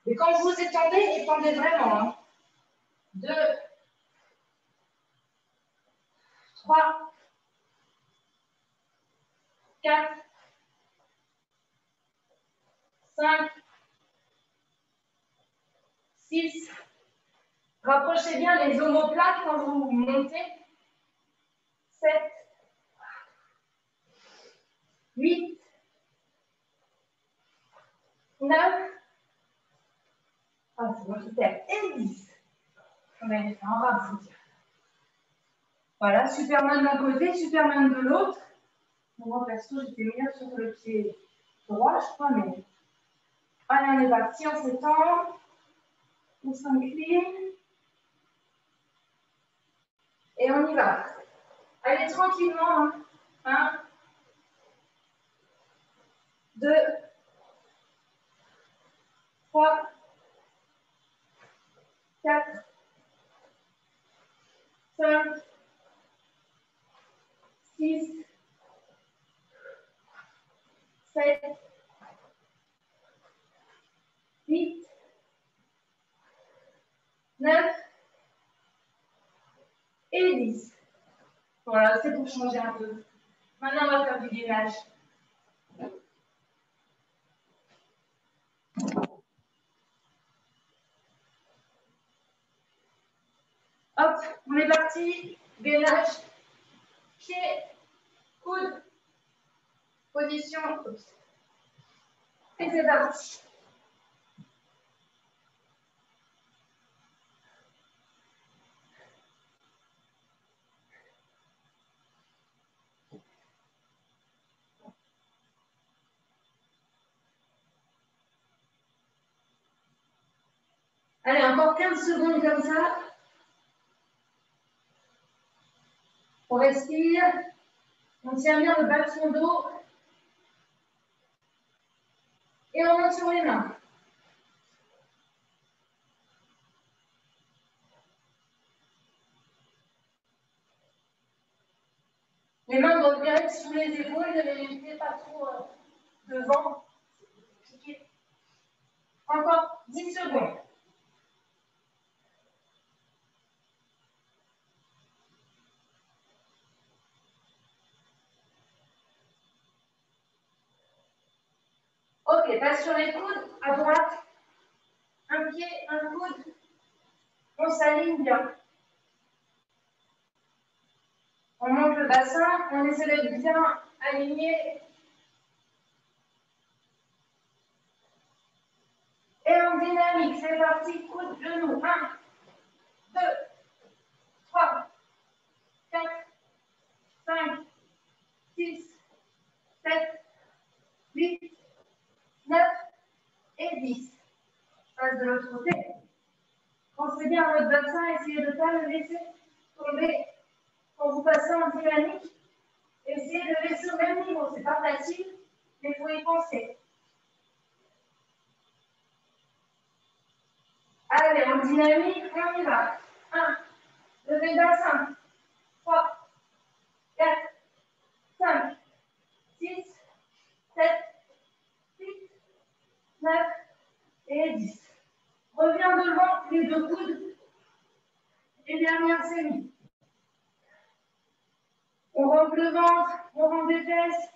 Et quand vous étendez, étendez vraiment. 2, 3, 4, 5, 6. Rapprochez bien les omoplates quand vous montez. 7, 8, 9, c'est moi qui perds, et 10. On va aller faire un rap, vous dire. Voilà, Superman d'un côté, Superman de l'autre. Moi, perso, j'étais meilleure sur le pied droit, je crois, mais. Allez, on est parti, on s'étend. On s'incline. Et on y va. Allez tranquillement. 1, 2, 3, 4, 5, 6, 7, 8, 9 et 10. Voilà, c'est pour changer un peu. Maintenant, on va faire du gainage. Hop, on est parti. Gainage. Pied, coude, position. Et c'est parti. Allez, encore 15 secondes comme ça. On respire. On tient bien le bas de son dos. Et on monte sur les mains. Les mains doivent bien être sous les épaules, ne les mettez pas trop devant. Encore 10 secondes. Ok, passe sur les coudes, à droite. Un pied, un coude. On s'aligne bien. On monte le bassin, on essaie d'être bien aligné. Et en dynamique, c'est parti, coude, genou. 1, 2, 3, 4, 5, 6, 7, 8, 9 et 10. Je passe de l'autre côté. Pensez bien à votre bassin, essayez de ne pas le laisser tomber. Quand vous passez en dynamique, essayez de le laisser au même niveau. Ce n'est pas facile, mais il faut y penser. Allez, en dynamique, on y va. 1, levez le bassin. 3, 4, 5, 6, 7, 8, 9 et 10. Reviens devant les deux coudes. Et dernière série. On rentre le ventre, on rentre les fesses.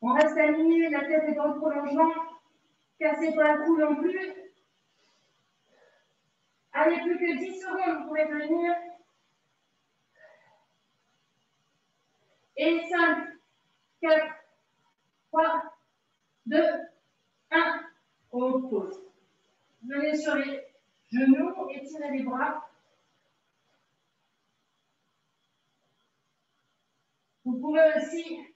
On reste aligné, la tête est en prolongement. Cassez pas la cou non plus. Allez, plus que 10 secondes, vous pouvez tenir. Et 5, 4, 3, 2, 1. On pose. Venez sur les genoux, étirez les bras. Vous pouvez aussi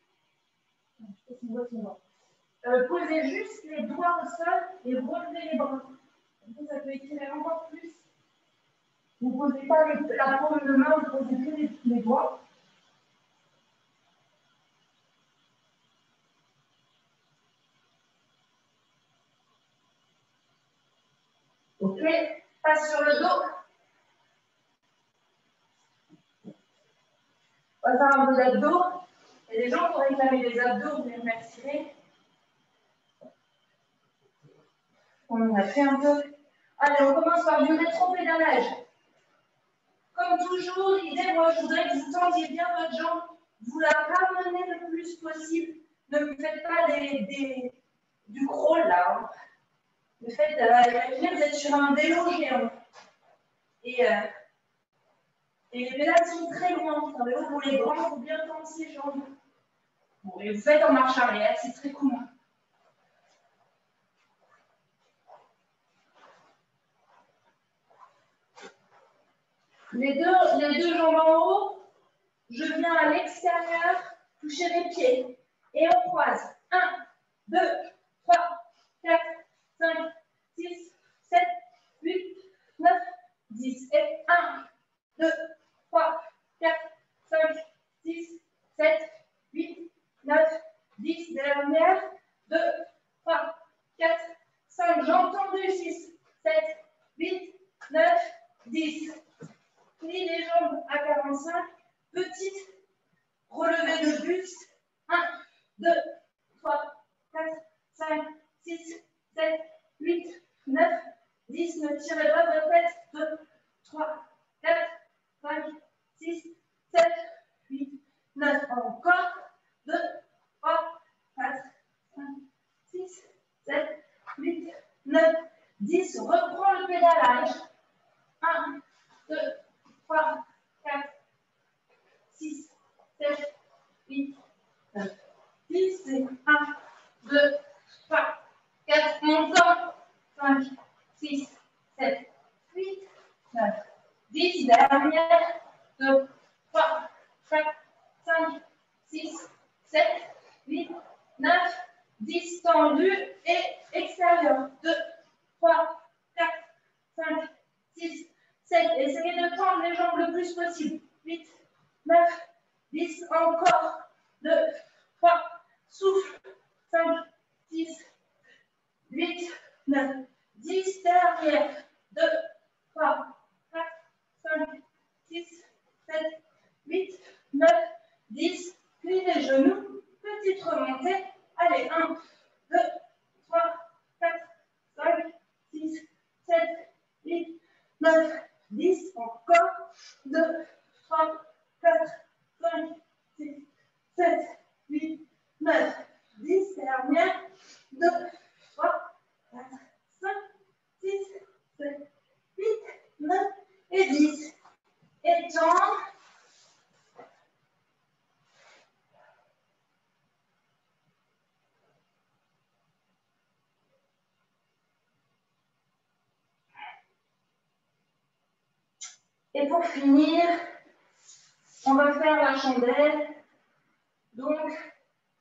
poser juste les doigts au sol et relever les bras. Ça peut étirer encore plus. Vous ne posez pas la paume de main, vous posez que les doigts. Ok, passe sur le dos. On va faire un peu d'abdos. Il y a des gens qui ont réclamé les abdos, vous pouvez me faire tirer. On en a fait un peu. Allez, on commence par du rétropédalage. Comme toujours, l'idée, moi, je voudrais que vous tendiez bien votre jambe. Vous la ramenez le plus possible. Ne me faites pas du crawl, là. Hein. Le fait, imaginez, vous êtes sur un vélo géant. Et les pédales sont très loin. Un vélo pour les grands, il faut bien tendre ses jambes. Bon, et vous faites en marche arrière, c'est très cool. Les deux jambes en haut, je viens à l'extérieur, toucher les pieds. Et on croise. 1, 2, 3, 4, 5, 6, 7, 8, 9, 10. Et 1, 2, 3, 4, 5, 6, 7, 8, 9, 10. Dernière. 2, 3, 4, 5. J'ai entendu. 6, 7, 8, 9, 10. Plie les jambes à 45. Petite relevée de buste. 1, 2, 3, 4, 5, 6, 7, 8, 9, 10. Ne tirez pas votre tête. 2, 3, 4, 5, 6, 7, 8, 9. Encore. 2, 3, 4, 5, 6, 7, 8, 9, 10. Reprends le pédalage. 1, 2, 3, 4, 6, 7, 8, 9, 10. Et 1, 2, 3, 4. Montant. 5, 6, 7, 8, 9, 10. Dernière. 2, 3, 4, 5, 6, 7, 8, 9, 10. Tendu et extérieur. 2, 3, 4, 5, 6, 7. Essayez de tendre les jambes le plus possible. 8, 9, 10. Encore. 2, 3. Souffle. 5, 6, 8, 9, 10. Derrière. 2, 3, 4, 5, 6, 7, 8, 9, 10. Plie les genoux. Petite remontée. Allez, 1, 2, 3, 4, 5, 6, 7, 8, 9, 10. Encore. 2, 3, 4, 5, 6, 7, 8, 9, 10. Dernière. 2, 3, 4, 5, 6, 7, 8, 9 et 10. Étendre. Et pour finir, on va faire la chandelle. Donc,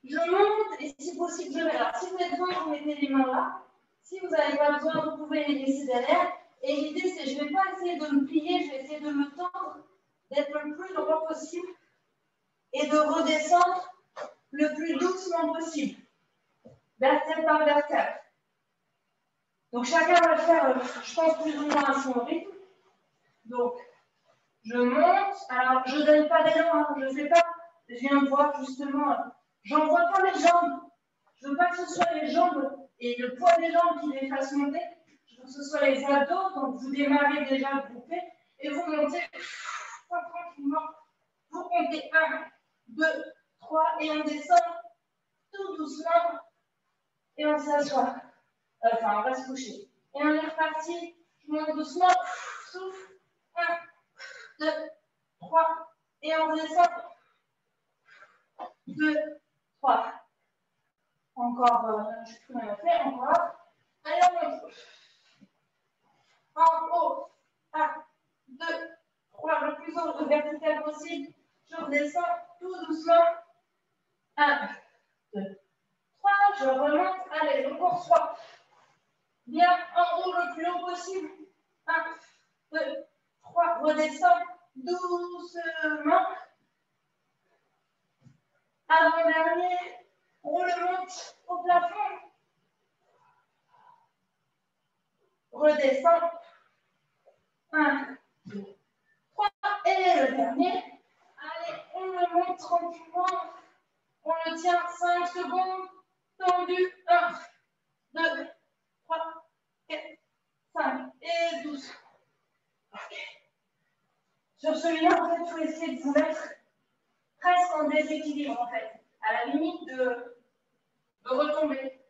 je monte et si possible, je mets. Alors, si vous avez besoin, vous mettez les mains là. Si vous n'avez pas besoin, vous pouvez les laisser derrière. Et l'idée, c'est je ne vais pas essayer de me plier, je vais essayer de me tendre, d'être le plus droit possible et de redescendre le plus doucement possible, vertèbre par vertèbre. Donc, chacun va le faire, je pense, plus ou moins à son rythme. Donc, je monte. Alors, je ne donne pas d'élan, hein, je ne sais pas. Je viens de voir justement, j'envoie pas mes jambes. Je ne veux pas que ce soit les jambes et le poids des jambes qui les fassent monter. Je veux que ce soit les abdos. Donc, vous démarrez déjà groupé et vous montez tranquillement. Vous comptez 1, 2, 3 et on descend tout doucement et on s'assoit. Enfin, on va se coucher. Et on est reparti. Je monte doucement. Souffle. 1, 2, 3 et on descend. 2, 3. Encore, je ne sais plus rien faire, encore. Allez, on monte. En haut. 1, 2, 3, le plus haut vertical possible. Je redescends tout doucement. 1, 2, 3. Je remonte. Allez, encore 3. Bien en haut le plus haut possible. 1, 2, 3. Redescends doucement. Avant-dernier. On remonte au plafond. Redescend. 1, 2, 3. Et le dernier. Allez, on le monte tranquillement. On le tient 5 secondes. Tendu. 1, 2, 3, 4, 5 et 12. Okay. Sur celui-là, en fait, il faut essayer de vous mettre presque en déséquilibre, en fait, à la limite de retomber.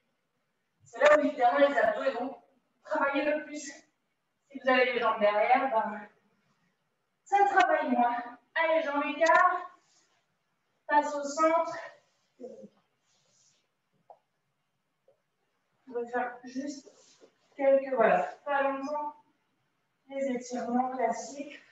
C'est là où, évidemment, les abdos ils vont travailler le plus. Si vous avez les jambes derrière, ben, ça travaille moins. Allez, jambes écart, passe au centre. On va faire juste quelques, voilà, pas longtemps, les étirements classiques.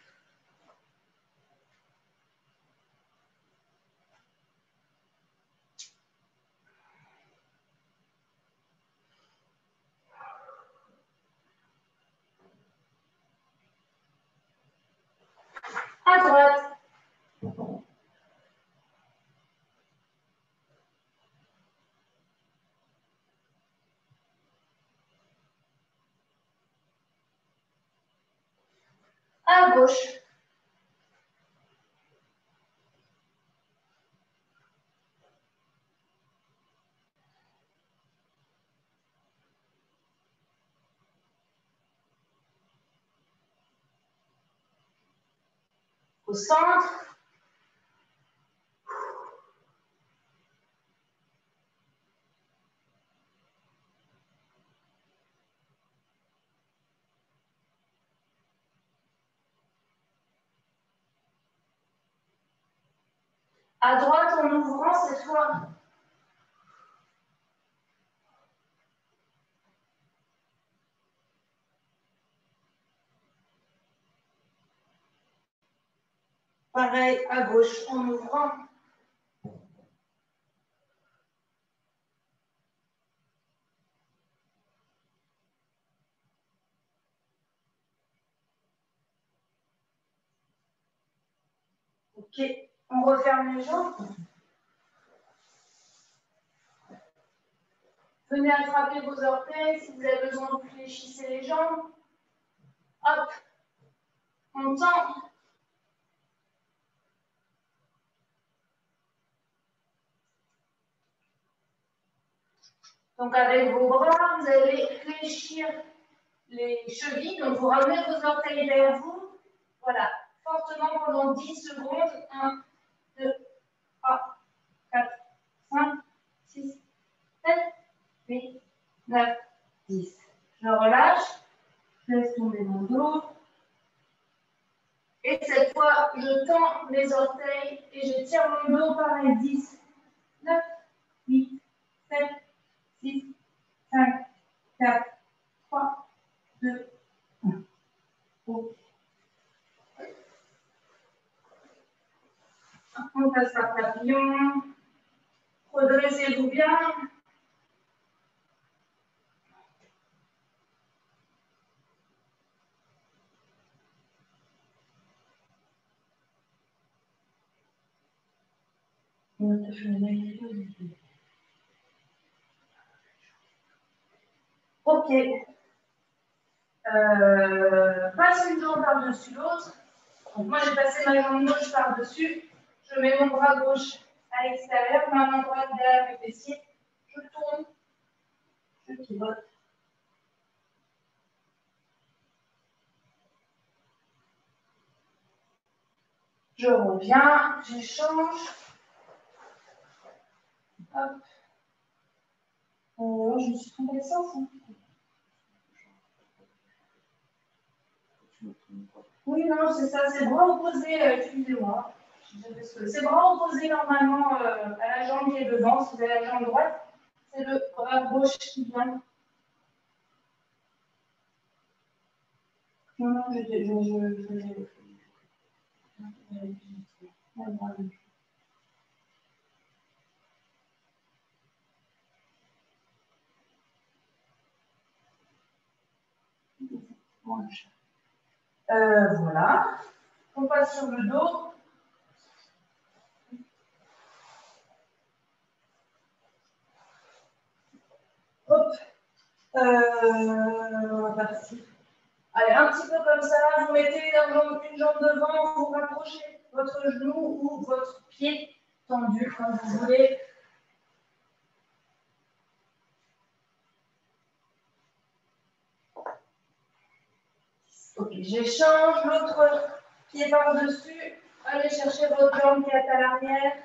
gauche. Au centre. À droite, en ouvrant cette fois. Pareil, à gauche, en ouvrant. Ok, on referme les jambes. Venez attraper vos orteils. Si vous avez besoin, vous fléchissez les jambes. Hop, on tend. Donc avec vos bras, vous allez fléchir les chevilles. Donc vous ramenez vos orteils vers vous. Voilà, fortement pendant 10 secondes. 1, 2, 3, 4, 5, 6, 7, 8, 9, 10. Je relâche. Je laisse tomber mon dos. Et cette fois, je tends mes orteils et je tire mon dos pareil. 10, 9, 8, 7, 6, 5, 4, 3, 2, 1. Ok. On passe par papillon. Redressez-vous bien. Ok. Passe une jambe par-dessus l'autre. Donc moi, j'ai passé ma jambe gauche par-dessus. Je mets mon bras gauche à l'extérieur, ma main droite derrière le fessier. Je tourne. Je pivote. Je reviens, j'échange. Hop. Je me suis trompée de sens. Hein. Oui, non, c'est ça, c'est bras opposés, excusez-moi. C'est bras opposés normalement à la jambe qui est devant. Si vous avez la jambe droite, c'est le bras gauche qui vient. Non, non, voilà. On passe sur le dos. Hop. On va partir. Allez, un petit peu comme ça. Vous mettez une jambe devant, vous rapprochez votre genou ou votre pied tendu comme vous voulez. Ok, j'échange l'autre pied par-dessus. Allez chercher votre jambe qui est à l'arrière.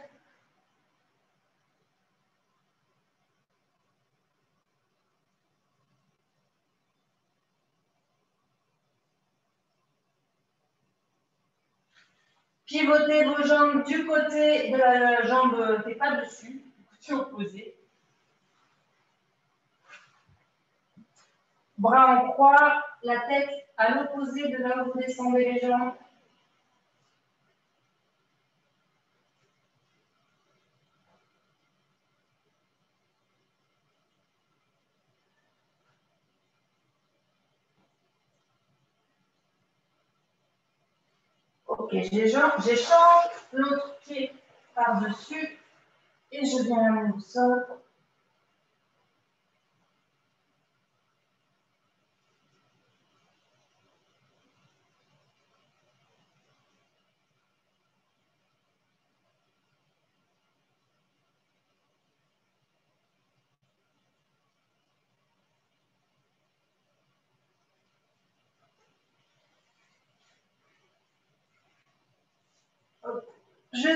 Pivotez vos jambes du côté de la jambe qui n'est pas dessus, du côté opposé. Bras en croix, la tête à l'opposé de là où vous descendez les jambes. Ok, j'échange l'autre pied par-dessus et je viens au sol.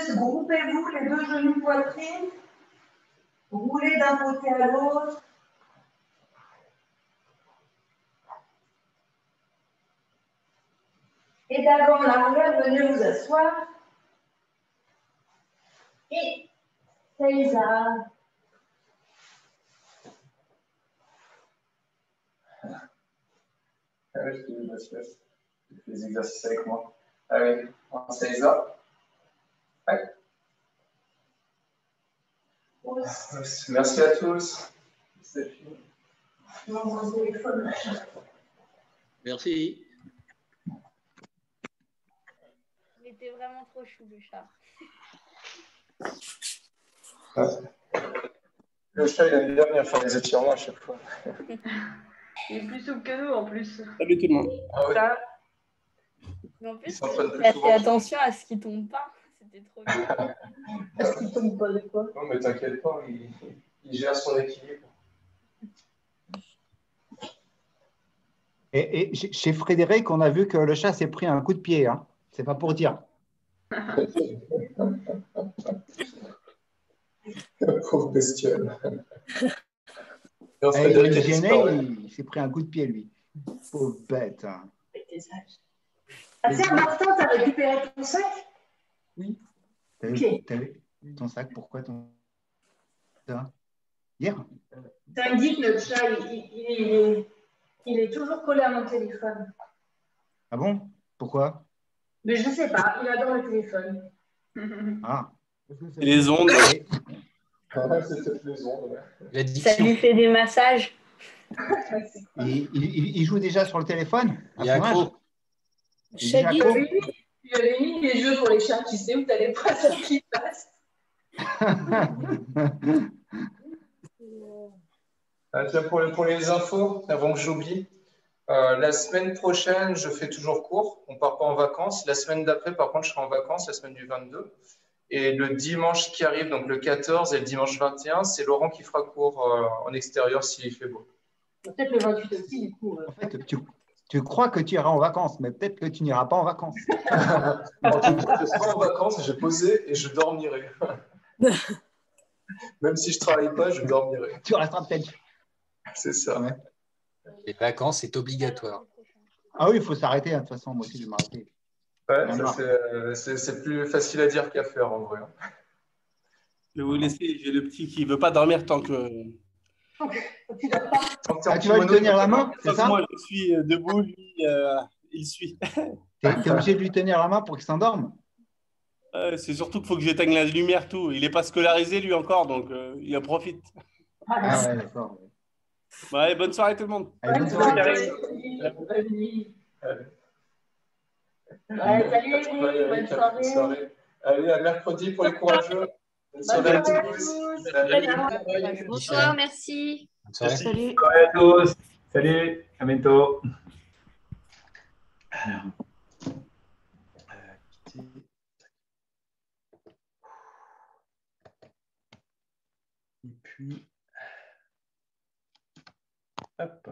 Juste groupez-vous les deux genoux poitrine. Roulez d'un côté à l'autre. Et d'abord en arrière, venez vous asseoir. Et Seiza. Ah oui, je fais les exercices avec moi. Allez, on Seiza. Ouais. Merci à tous. C'est fini. Mon téléphone. Merci. Il était vraiment trop chou, le chat. Le chat, il aime bien venir faire des étirements à chaque fois. Il est plus souple que nous en plus. Salut tout le monde. Ah ouais. Ça, Mais en plus, s'entraîne plus il a souvent. fait attention à ce qu'il tombe pas. C'était trop bien. À ce qu'il tombe pas de quoi. Non, mais t'inquiète pas, il gère son équilibre. Et chez Frédéric, on a vu que le chat s'est pris un coup de pied. Hein. C'est pas pour dire. Pauvre bestiole. Non, Il Frédéric a gêné, disparu. il s'est pris un coup de pied, lui. Pauvre bête. Hein. Ah tiens, Martin, t'as récupéré ton sac? Oui. T'as vu ton sac? Pourquoi ton... Ça hier? Ça me dit que le chat, il est toujours collé à mon téléphone. Ah bon? Pourquoi? Mais je ne sais pas, il adore le téléphone. Ah. Et les ondes. Ah, c'est peut-être les ondes. Ouais. La Ça diction. lui fait des massages. Il joue déjà sur le téléphone? Il est accro. Il est accro? J'avais mis les jeux pour les chats, tu sais, où tu as les poissons qui passent. Ah, tiens, pour les infos, avant que j'oublie, la semaine prochaine, je fais toujours cours. On ne part pas en vacances. La semaine d'après, par contre, je serai en vacances, la semaine du 22. Et le dimanche qui arrive, donc le 14 et le dimanche 21, c'est Laurent qui fera cours en extérieur s'il fait beau. Peut-être le 28 aussi, du coup. En fait, tu crois que tu iras en vacances, mais peut-être que tu n'iras pas en vacances. En tout cas, je serai en vacances, j'ai posé et je dormirai. Même si je ne travaille pas, je dormirai. Tu resteras peut-être. C'est ça. Ouais. Les vacances, c'est obligatoire. Ah oui, il faut s'arrêter. Hein. De toute façon, moi aussi, je vais m'arrêter. Ouais, c'est plus facile à dire qu'à faire en vrai. Je vais vous laisser. J'ai le petit qui ne veut pas dormir tant que. Tant que t'es en Ah, tu vas lui kimono, tenir la main, c'est Tant que ça? moi, je suis debout, lui, il suit. T'es obligé de lui tenir la main pour qu'il s'endorme? C'est surtout qu'il faut que j'éteigne la lumière, tout. Il n'est pas scolarisé, lui, encore, donc il en profite. Ah ouais, d'accord. Bon, allez, bonne soirée, tout le monde. Allez, bonne soirée. Bonne nuit. Allez. Ouais, salut, Émilie, bonne soirée. Allez, à mercredi pour les courageux. Bonne soirée à tous. Salut. Bonsoir, merci. Bonne soirée. Salut. Bonsoir à tous. Salut, à bientôt. Alors, et puis, hop.